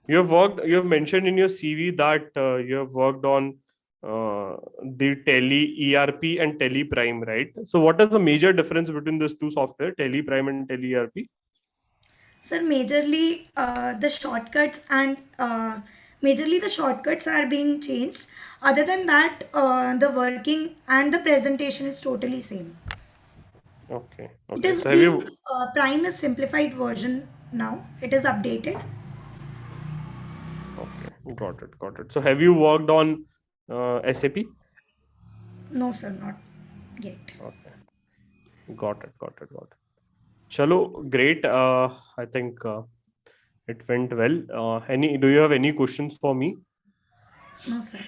You have worked, you have mentioned in your CV that you have worked on the Tele ERP and Tele Prime, right? So what is the major difference between these two software, Tele Prime and Tele ERP? Sir, majorly the shortcuts and Majorly the shortcuts are being changed. Other than that, the working and the presentation is totally same. Okay. It Okay. is So have being you? Prime is simplified version now. It is updated. Okay. Got it. Got it. So have you worked on SAP? No, sir, not yet. Okay. Got it. Got it. Got it. Chalo, great. I think it went well. Any? Do you have any questions for me? No, sir.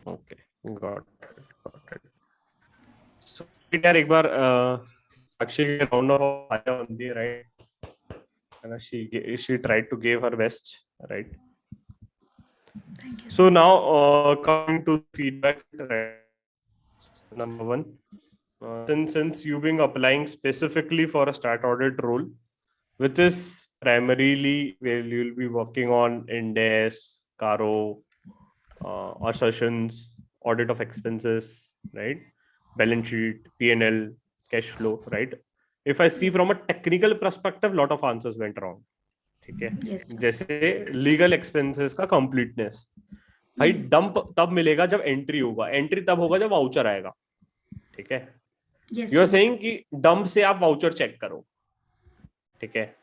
Okay. Got it. Got it. So great यार एक बार साक्षी के round of आया on the right. And she tried to give her best, right? Thank you, So sir. now coming to feedback, right? Number one, since you've been applying specifically for a stat audit role, which is primarily where you'll be working on index, caro, assertions, audit of expenses, right? Balance sheet, P&L, cash flow, right? If I see Yes. from a technical perspective, lot of answers went wrong. ठीक है, Yes, sir. जैसे legal expenses का completeness, भाई dump तब मिलेगा जब entry होगा, entry तब होगा जब वाउचर आएगा. ठीक है, Yes, you are sir. Saying कि डंप से आप वाउचर चेक करो. ठीक है,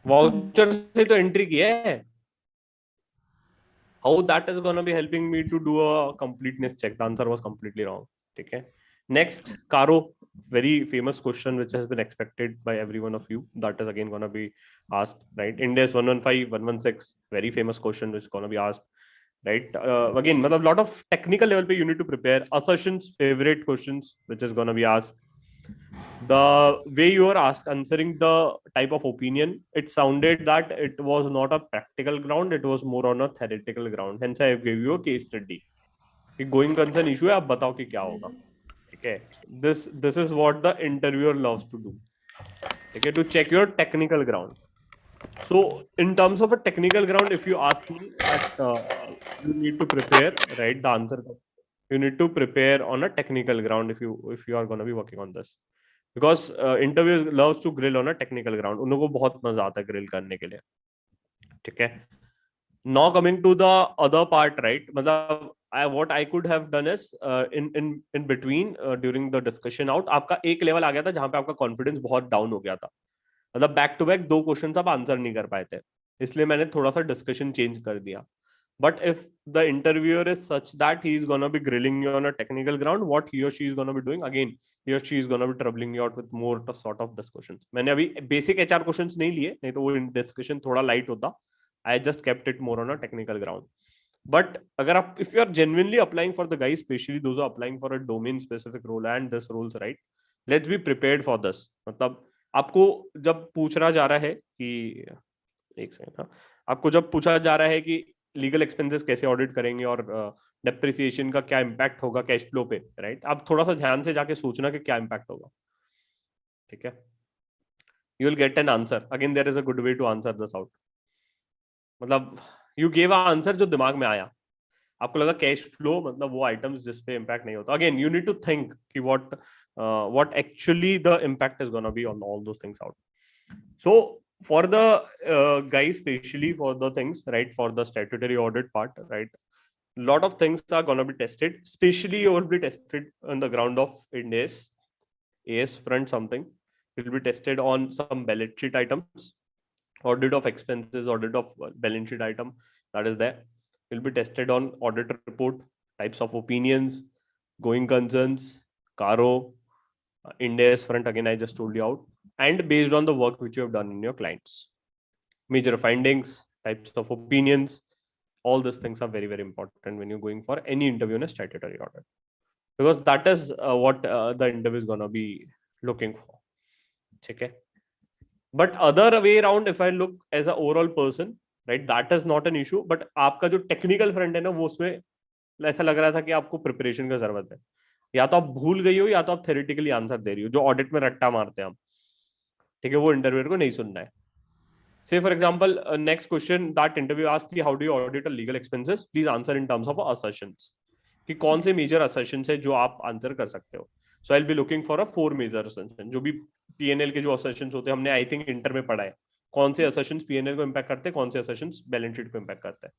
वाउचर से तो एंट्री किया है. How that is going to be helping me to do a completeness check? The answer was completely wrong. Okay. Next, Caro, very famous question which has been expected by every one of you. That is again going to be asked, right? Index 115, 116, very famous question which is going to be asked, right? Again, a lot of technical level you need to prepare. Assertions, favorite questions which is going to be asked. The way you are answering the type of opinion, it sounded that it was not a practical ground, it was more on a theoretical ground. Hence I gave you a case study कि going concern issue है, आप बताओ कि क्या होगा. ठीक है, this is what the interviewer loves to do. ठीक है, to check your technical ground. So in terms of a technical ground, if you ask me that you need to prepare, right, the answer, you need to prepare on a technical ground if you are going to be working on this. Because interviews loves to grill on a technical ground. उन लोगों को बहुत मजा आता है grill करने के लिए. ठीक है. Now coming to the other part, right? मतलब what I could have done is in between during the discussion out, आपका एक लेवल आ गया था जहां पे आपका कॉन्फिडेंस बहुत डाउन हो गया था. मतलब बैक टू बैक 2 क्वेश्चन आप आंसर नहीं कर पाए थे, इसलिए मैंने थोड़ा सा डिस्कशन चेंज कर दिया. But if the interviewer is such that he is going to be grilling you on a technical ground, what he or she is going to be doing, again he or she is going to be troubling you out with more sort of discussions. मैंने अभी basic HR questions नहीं लिए, नहीं तो वो discussion थोड़ा light होता. I just kept it more on a technical ground. But अगर आप, if you are genuinely applying for the guys, especially those who are applying for a domain specific role and this roles, right, let's be prepared for this. मतलब आपको जब पूछा जा रहा है कि एक सेकंड, हाँ, आपको जब पूछा जा रहा है कि लीगल एक्सपेंसेस कैसे ऑडिट करेंगे और डेप्रिसिएशन का क्या इम्पैक्ट होगा कैश फ्लो पे, राइट, आप थोड़ा सा ध्यान से जाके सोचना कि क्या इम्पैक्ट होगा. ठीक है, you will get an answer. Again there is a good way to answer this out. मतलब यू गिव अ आंसर जो दिमाग में आया, आपको लगा कैश फ्लो मतलब वो आइटम्स जिस पे इम्पैक्ट नहीं होता. Again you need to think कि what actually the impact is going to be on all those things out. So for the guys, especially for the things, right, for the statutory audit part, right, lot of things are going to be tested. Especially you will be tested on the ground of India's AS front. Something will be tested on some balance sheet items, audit of expenses, audit of balance sheet item that is there. Will be tested on audit report, types of opinions, going concerns, caro, India's front, again I just told you out, and based on the work which you have done in your clients, major findings, types of opinions, all these things are very very important when you're going for any interview in a statutory audit, because that is what the interview is going to be looking for. Okay, but other way around, if I look as an overall person, right, that is not an issue. But आपका जो technical front है ना, वो उसमें ऐसा लग रहा था कि आपको प्रिपरेशन का जरूरत है. या तो आप भूल गई हो या तो आप थेरेटिकली आंसर दे रही हो, जो ऑडिट में रट्टा मारते हैं हम. ठीक है, वो इंटरव्यूअर को नहीं सुनना है. Say for example, next question that interview asked, how do you audit a legal expenses? Please answer in terms of assertions. कि कौन से मेजर assertions है जो आप आंसर कर सकते हो. So I'll be looking for a 4 major assertions. जो भी P&L के जो assertions होते हैं, हमने आई थिंक इंटर में पढ़ा है कौन से assertions P&L को इम्पैक्ट करते हैं, कौन से assertions बैलेंस शीट को इम्पैक्ट करते हैं.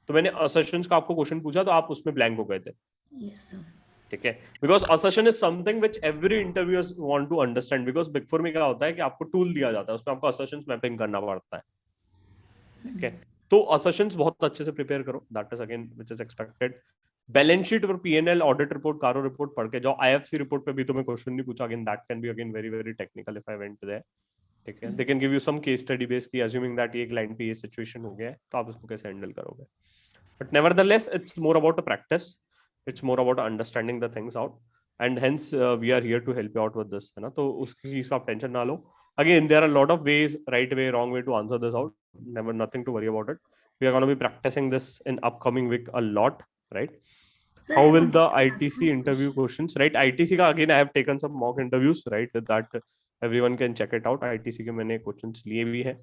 तो मैंने assertions का आपको क्वेश्चन पूछा तो आप उसमें ब्लैंक हो गए थे, Yes, sir. ठीक है, because assertion is something which every interviewers want to understand, because big four में क्या होता है कि आपको टूल दिया जाता है, उसमें आपको assertions मैपिंग करना पड़ता है, ठीक है, तो assertions बहुत अच्छे से प्रिपेयर करो, that is again which is expected. Balance sheet और पीएनएल, ऑडिट रिपोर्ट, कारो रिपोर्ट पढ़ के जाओ। आईएफसी रिपोर्ट पे भी तुम्हें क्वेश्चन नहीं पूछा, again that can be again very very technical if I went there, ठीक है, they can give you some case study base की अज्यूमिंग दैट ये क्लाइंट पे ये सिचुएशन हो गया है तो आप इसको कैसे हैंडल करोगे, but nevertheless it's more about a practice, it's more about understanding the things out, and hence we are here to help you out with this, है ना, तो उसकी चीज का आप टेंशन ना लो। Again there are a lot of ways, right way, wrong way to answer this out, never, nothing to worry about it, we are going to be practicing this in upcoming week a lot, right? Sir, How I will wanted the to ask ITC one interview question. questions, right? ITC का again I have taken some mock interviews, right, that everyone can check it out। ITC के मैंने questions लिए भी हैं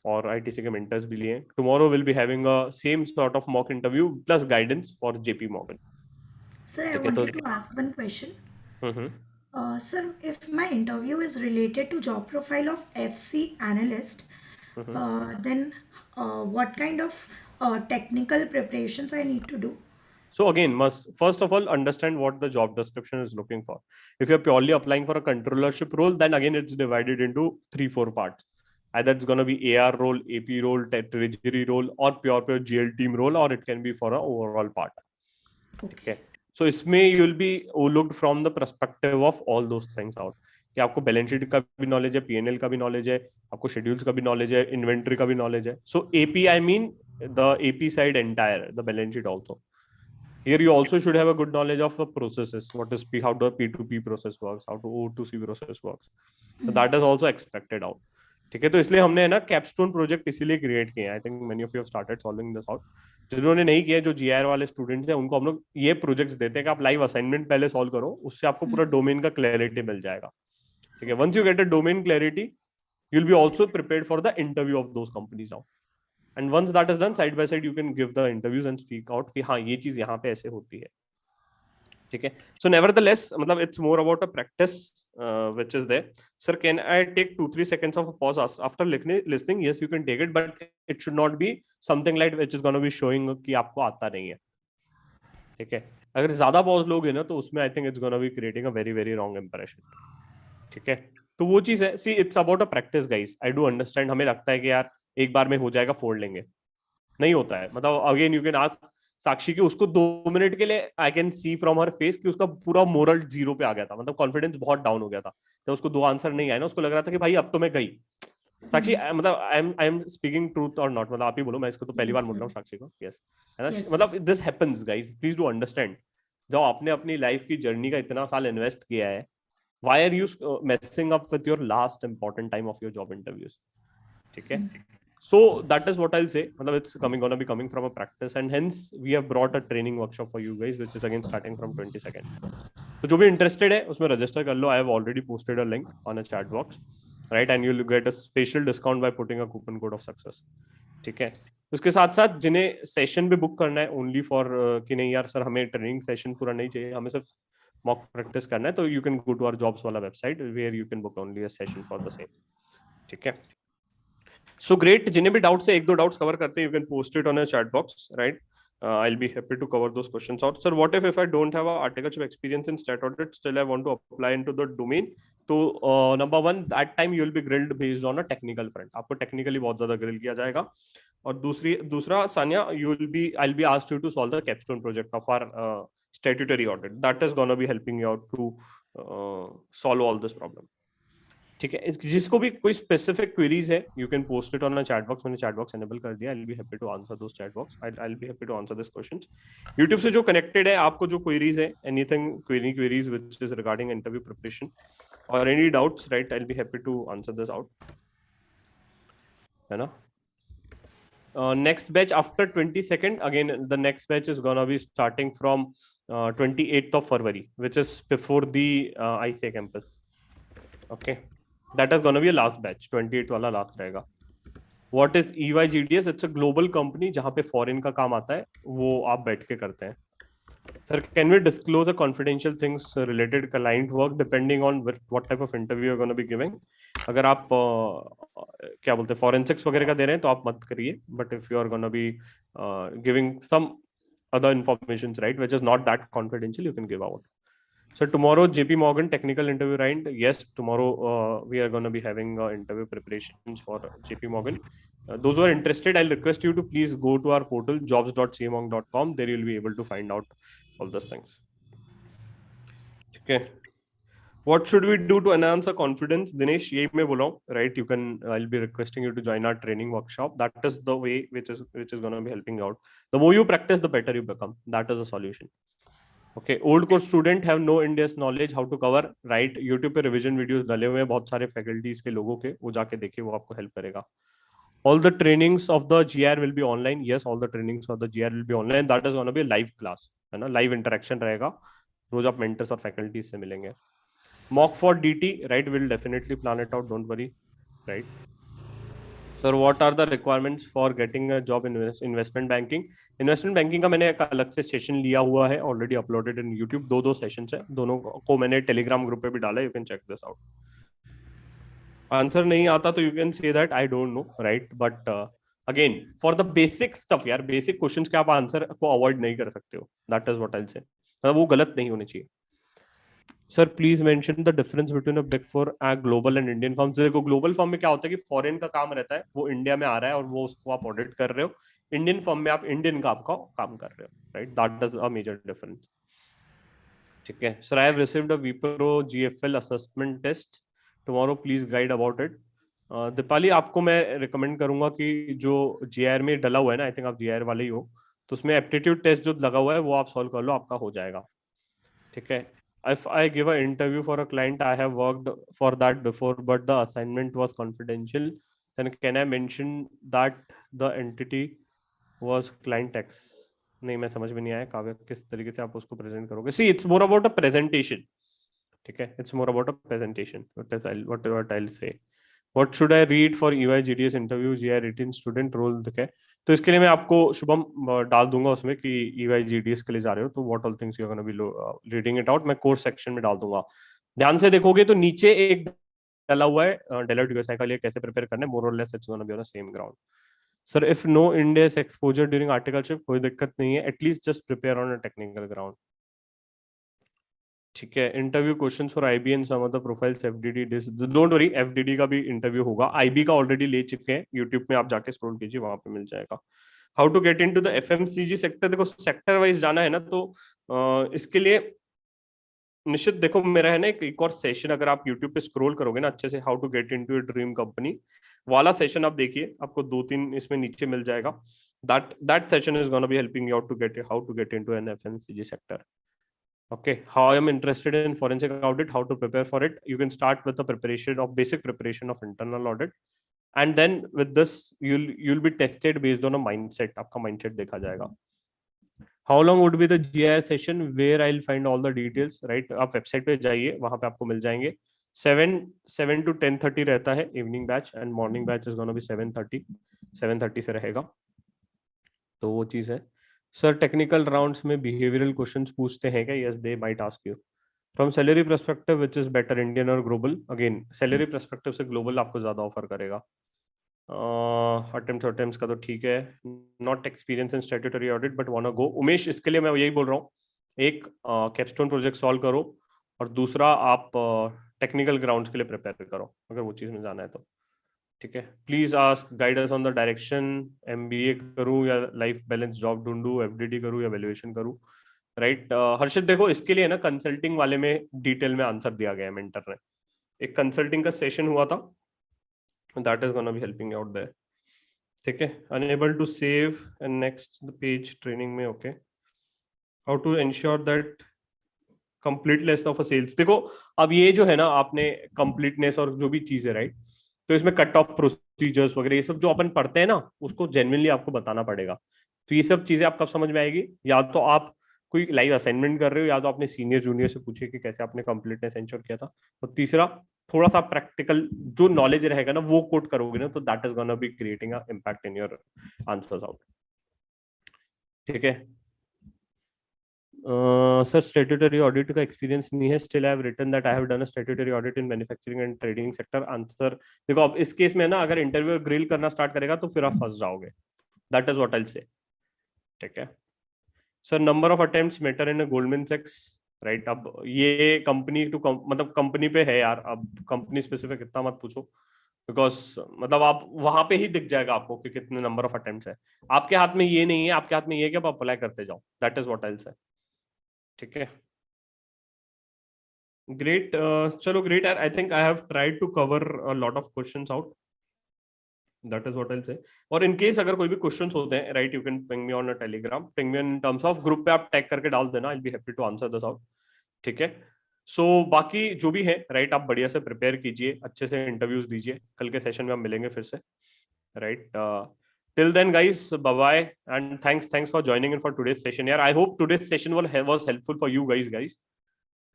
और ITC के mentors भी लिए हैं। Tomorrow we'll be having a same sort of mock interview plus guidance for JP Morgan, Sir, I ठीक है, तो wanted to ask one question. Hmm Sir, if my interview is related to job profile of FC analyst, hmm then what kind of technical preparations I need to do? So again, must first of all understand what the job description is looking for. If you're purely applying for a controllership role, then again it's divided into 3-4 parts. Either it's going to be AR role, AP role, treasury role, or pure GL team role, or it can be for an overall part. Okay. So इसमें you'll be looked from the perspective of all those things out. कि आपको balance sheet का भी knowledge है, PNL का भी knowledge है, आपको शेड्यूल्स का भी नॉलेज है, इन्वेंट्री का भी नॉलेज है। So AP I mean the AP side entire, the balance sheet also. Here you also should have a good knowledge of the processes. What is P, how the P2P process works, how the O2C process works. So that is also expected out. ठीक है, तो इसलिए हमने है ना capstone project इसीलिए create किए हैं। I think many of you have started solving this out. जिन्होंने नहीं किया, जो जीआर वाले स्टूडेंट्स हैं, उनको हम लोग ये प्रोजेक्ट्स देते हैं कि आप लाइव असाइनमेंट पहले सॉल्व करो, उससे आपको पूरा डोमेन का क्लैरिटी मिल जाएगा, ठीक है। Once you get a domain clarity, you will be also prepared for the interview of those companies out, and once that is done, side by side you can give the interviews and speak out कि हाँ ये चीज यहाँ पे ऐसे होती है, ठीक है। सो नेवरदलेस मतलब it's more about a practice which is there. Sir can I take 2-3 seconds of a pause after listening? Yes, you can take it, but it should not be something like which is going to be showing कि आपको आता नहीं है, ठीक है। अगर ज्यादा pause लोगे ना तो उसमें I think it's gonna be creating a very very wrong impression, ठीक है। तो वो चीज है, see it's about a practice guys. I do understand, हमें लगता है कि यार एक बार में हो जाएगा, फोड़ लेंगे, नहीं होता है। मतलब अगेन यू कैन आस्क साक्षी की, उसको 2 मिनट के लिए I can see from her face कि उसका पूरा मोरल 0 पे आ गया था, मतलब कॉन्फिडेंस बहुत डाउन हो गया था जब उसको 2 आंसर नहीं आए ना, उसको लग रहा था कि भाई अब तो मैं गई। साक्षी मतलब आई एम स्पीकिंग ट्रूथ और नॉट, मतलब आप ही बोलो, मैं इसको तो पहली बार बोल रहा हूँ साक्षी को। यस, है ना, मतलब this happens guys, please do understand. जब आपने अपनी लाइफ की जर्नी का इतना साल इन्वेस्ट किया है, why are you messing up with your last important time of your job interviews, ठीक है। So that is what I'll say. It's gonna be coming from a practice, and hence we have brought a training workshop for you guys, which is again starting from 22nd. तो जो भी interested है उसमें register कर लो. I have already posted a link on a chat box, right? And you'll get a special discount by putting a coupon code of success. ठीक है. उसके साथ साथ जिन्हें सेशन भी बुक करना है only for कि नहीं यार सर हमें ट्रेनिंग सेशन पूरा नहीं चाहिए, हमें सिर्फ मॉक प्रैक्टिस करना है, तो you can go to our jobs वाला website where you can book only a session for the same. ठीक है. So great. जिन्हें भी डाउट्स है, 1-2 डाउट्स कवर करते हैं, you can post it on a chat box, right? I'll be happy to cover those questions out. Sir, what if I don't have a articleship experience in stat audit, still I want to apply into the domain? तो number one, that time you will be grilled based on a technical front. आपको technically बहुत ज़्यादा grill किया जाएगा। और दूसरा Sania, I'll be asked you to solve the capstone project of our statutory audit. That is gonna be helping you out to solve all this problem. ठीक है। जिसको भी कोई स्पेसिफिक क्वेरीज है, you can post it on a chat box. मैंने chat box enable कर दिया। I will be happy to answer those chat box. I will be happy to answer this questions. YouTube से जो connected है, आपको जो queries है, anything queries which is regarding interview preparation और any doubts, right, I will be happy to answer this out, है ना। Next batch after 22nd, again the next batch is gonna be starting from 28th of February, which is before the ICA campus. Okay, that is gonna be a last batch. 28 वाला last रहेगा। What is EYGDS? It's a global company जहाँ पे foreign का काम आता है, वो आप बैठ के करते हैं। Sir, can we disclose the confidential things related client work depending on what type of interview you're going to be giving? अगर आप क्या बोलते हैं forensics वगैरह का दे रहे हैं तो आप मत करिए, but if you are going to be giving some other informations, right, which is not that confidential, you can give out. So tomorrow, JP Morgan technical interview round. Yes, tomorrow we are going to be having interview preparations for JP Morgan. Those who are interested, I'll request you to please go to our portal jobs.cmong.com. There you'll be able to find out all those things. Okay. What should we do to enhance our confidence? Dinesh, ye main bol raha hu, right? You can, I'll be requesting you to join our training workshop. That is the way which is going to be helping you out. The more you practice, the better you become. That is a solution. Okay, old course student have no India's knowledge how to cover, right? YouTube पे revision videos डाले हुए हैं बहुत सारे faculties के लोगों के, वो जाके देखिए, वो आपको help करेगा. All the trainings of the GR will be online. Yes, all the trainings of the GR will be online. That is going to be a live class, है ना? Live interaction रहेगा. रोज आप mentors और faculties से मिलेंगे. Mock for DT, right? We'll definitely plan it out. Don't worry, right? Sir, what are the requirements for getting a job in investment banking? Investment banking का मैंने एक अलग से सेशन लिया हुआ है, ऑलरेडी अपलोडेड इन यूट्यूब. दो sessions है, दोनों को मैंने टेलीग्राम ग्रुप पे भी डाला है. You can check this out. Answer नहीं आता तो you can say that I don't know, right? But again for the basic stuff यार, बेसिक क्वेश्चंस के आप आंसर को अवॉइड नहीं कर सकते हो. दैट इज व्हाट आई से. वो गलत नहीं होने चाहिए. Sir please mention the difference between a big four and global and Indian firms. देखो ग्लोबल फर्म में क्या होता है कि फॉरेन का काम रहता है, वो इंडिया में आ रहा है और वो उसको आप ऑडिट कर रहे हो. इंडियन फर्म में आप इंडियन का आपका काम कर रहे हो, right? That is a major difference. ठीक है. Sir I have received a Wipro GFL assessment test tomorrow, please guide about it. Deepali, आपको मैं रिकमेंड करूंगा कि जो जीआर में डला हुआ है ना, आई थिंक आप जीआर वाले ही हो, तो उसमें एप्टीट्यूड टेस्ट जो लगा हुआ है वो आप सॉल्व कर लो, आपका हो जाएगा. ठीक है. If I give an interview for a client, I have worked for that before, but the assignment was confidential. Then can I mention that the entity was client X? नहीं, मैं समझ में नहीं आया काव्य, किस तरीके से आप उसको प्रेजेंट करोगे. See, it's more about a presentation. ठीक है. It's more about a presentation. What I'll say. What should I read for EY GDS interview? GI written student role. ठीक है. तो इसके लिए मैं आपको शुभम डाल दूंगा उसमें कि EY GDS के लिए जा रहे हो तो what all things you are gonna be reading it out. मैं कोर्स सेक्शन में डाल दूंगा. ध्यान से देखोगे तो नीचे एक डाला हुआ है डेलोइट यूएसए का लिए कैसे प्रिपेयर करना है. मोर और less it's gonna be on the same ground. Sir if no IndAS exposure during articleship, कोई दिक्कत नहीं है. At least just prepare on a technical ground. ठीक है. Interview questions for IB and some of the profiles FDD. Don't worry, FDD का भी interview होगा. IB का ऑलरेडी ले चुके हैं. यूट्यूब में आप जाके स्क्रॉल कीजिए, वहां पे मिल जाएगा. How to get into the FMCG sector. देखो सेक्टर वाइज जाना है ना, तो इसके लिए निश्चित देखो मेरा है ना एक और सेशन, अगर आप यूट्यूब पे स्क्रॉल करोगे ना अच्छे से, how to get into your dream company वाला सेशन आप देखिए, आपको 2-3 इसमें नीचे मिल जाएगा. That session is gonna be helping you out to get how to get into an FMCG sector. Okay, how I am interested in forensic audit, how to prepare for it. You can start with the basic preparation of internal audit, and then with this you'll be tested based on a mindset. आपका mindset देखा जाएगा. How long would be the GIR session? Where I'll find all the details, right? आप website पे जाइए, वहां पे आपको मिल जाएंगे. 7 to 10:30 रहता है evening batch, and morning batch is gonna be 7:30 से रहेगा. तो वो चीज है. सर टेक्निकल राउंड्स में बिहेवियरल क्वेश्चंस पूछते हैं क्या? Yes, they might ask you. From salary perspective which is better, Indian और ग्लोबल? अगेन सैलरी पर्सपेक्टिव से ग्लोबल आपको ज्यादा ऑफर करेगा. अटेम्प्ट्स का तो ठीक है. Not experience in statutory audit but want to go. Umesh, इसके लिए मैं यही बोल रहा हूँ, एक कैपस्टोन प्रोजेक्ट सॉल्व करो, और दूसरा आप टेक्निकल ग्राउंड्स के लिए प्रिपेयर करो अगर वो चीज में जाना है तो. ठीक है. Please ask guidance on the direction. MBA करूं या लाइफ बैलेंस जॉब ढूंढूं, एफडीडी करूं या वैल्यूएशन करूं, राइट? हर्षित देखो इसके लिए ना कंसल्टिंग वाले में डिटेल में आंसर दिया गया है मेंटर ने. एक कंसल्टिंग का सेशन हुआ था, that is gonna be helping out there. ठीक है. Unable to save and next page training में. Okay. How to ensure that completeness of a sales. देखो अब ये जो है ना, आपने कंप्लीटनेस और जो भी चीज है, राइट, तो इसमें कट ऑफ प्रोसीजर्स वगैरह ये सब जो अपन पढ़ते हैं ना, उसको जेन्युइनली आपको बताना पड़ेगा. तो ये सब चीजें आप कब समझ में आएगी? या तो आप कोई लाइव असाइनमेंट कर रहे हो, या तो अपने सीनियर जूनियर से पूछे कि कैसे आपने कंप्लीटनेस एंश्योर किया था. और तीसरा, थोड़ा सा प्रैक्टिकल जो नॉलेज रहेगा ना वो कोट करोगे ना, तो that is gonna be creating a impact in your answers out. ठीक है. सर स्टैट्यूटरी ऑडिट का एक्सपीरियंस नहीं है. Still I have written that I have done a statutory audit in manufacturing and trading sector. Answer देखो अब इस case में ना, अगर इंटरव्यू ग्रिल करना स्टार्ट करेगा तो फिर आप फंस जाओगे. That is what I will say. ठीक है sir, number of attempts matter in Goldman सैक्स, राइट। अब ये कंपनी टू मतलब कंपनी पे है यार, अब कंपनी स्पेसिफिक इतना मत पूछो, बिकॉज मतलब आप वहां पे ही दिख जाएगा आपको कि कितने नंबर ऑफ अटेम्प्ट्स है। आपके हाथ में ये नहीं है, आपके हाथ में ये है कि आप अप्लाई करते जाओ, that is what I will say. ठीक है ग्रेट, चलो ग्रेट यार, I think I have tried to cover a lot of questions out, that is what I will say. और इन केस अगर कोई भी क्वेश्चंस होते हैं, right, you can ping me on a Telegram, ping me in terms of group पे आप tag करके डाल देना, I will be happy to answer this out. ठीक है सो बाकी जो भी है, राइट, आप बढ़िया से प्रिपेयर कीजिए, अच्छे से इंटरव्यूज दीजिए, कल के सेशन में हम मिलेंगे फिर से, right. Till then guys, bye bye and thanks for joining in for today's session यार। I hope today's session was helpful for you guys,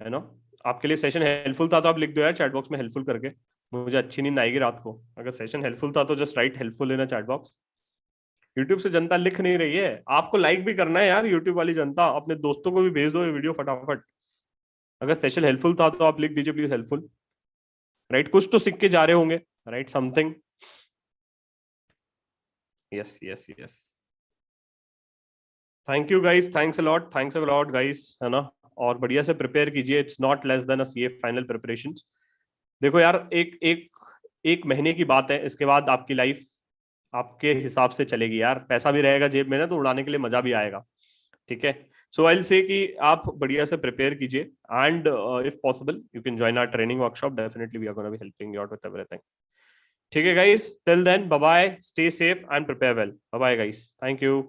है ना। आपके लिए सेशन हेल्पफुल था तो आप लिख दो यार चैट बॉक्स में हेल्पफुल करके, मुझे अच्छी नींद आएगी रात को। अगर सेशन हेल्पफुल था तो just right helpful in chat box. YouTube से जनता लिख नहीं रही है, आपको लाइक भी करना है यार, यूट्यूब वाली जनता, अपने दोस्तों को भी भेज दो ये वीडियो फटाफट। अगर सेशन हेल्पफुल था तो आप लिख दीजिए प्लीज हेल्पफुल, राइट। कुछ तो सीख के जा रहे होंगे, right, something. Yes yes yes, thank you guys, thanks a lot guys, है ना। और बढ़िया से प्रिपेयर कीजिए, it's not less than a CA final preparation. देखो यार, एक महीने की बात है, इसके बाद आपकी लाइफ आपके हिसाब से चलेगी यार, पैसा भी रहेगा जेब में ना, तो उड़ाने के लिए मजा भी आएगा। ठीक है सो आई विल से कि आप बढ़िया से प्रिपेयर कीजिए and if possible you can join our training workshop, definitely we are gonna be helping you out with everything. ठीक है guys, till then bye bye, stay safe and prepare well, bye bye guys, thank you.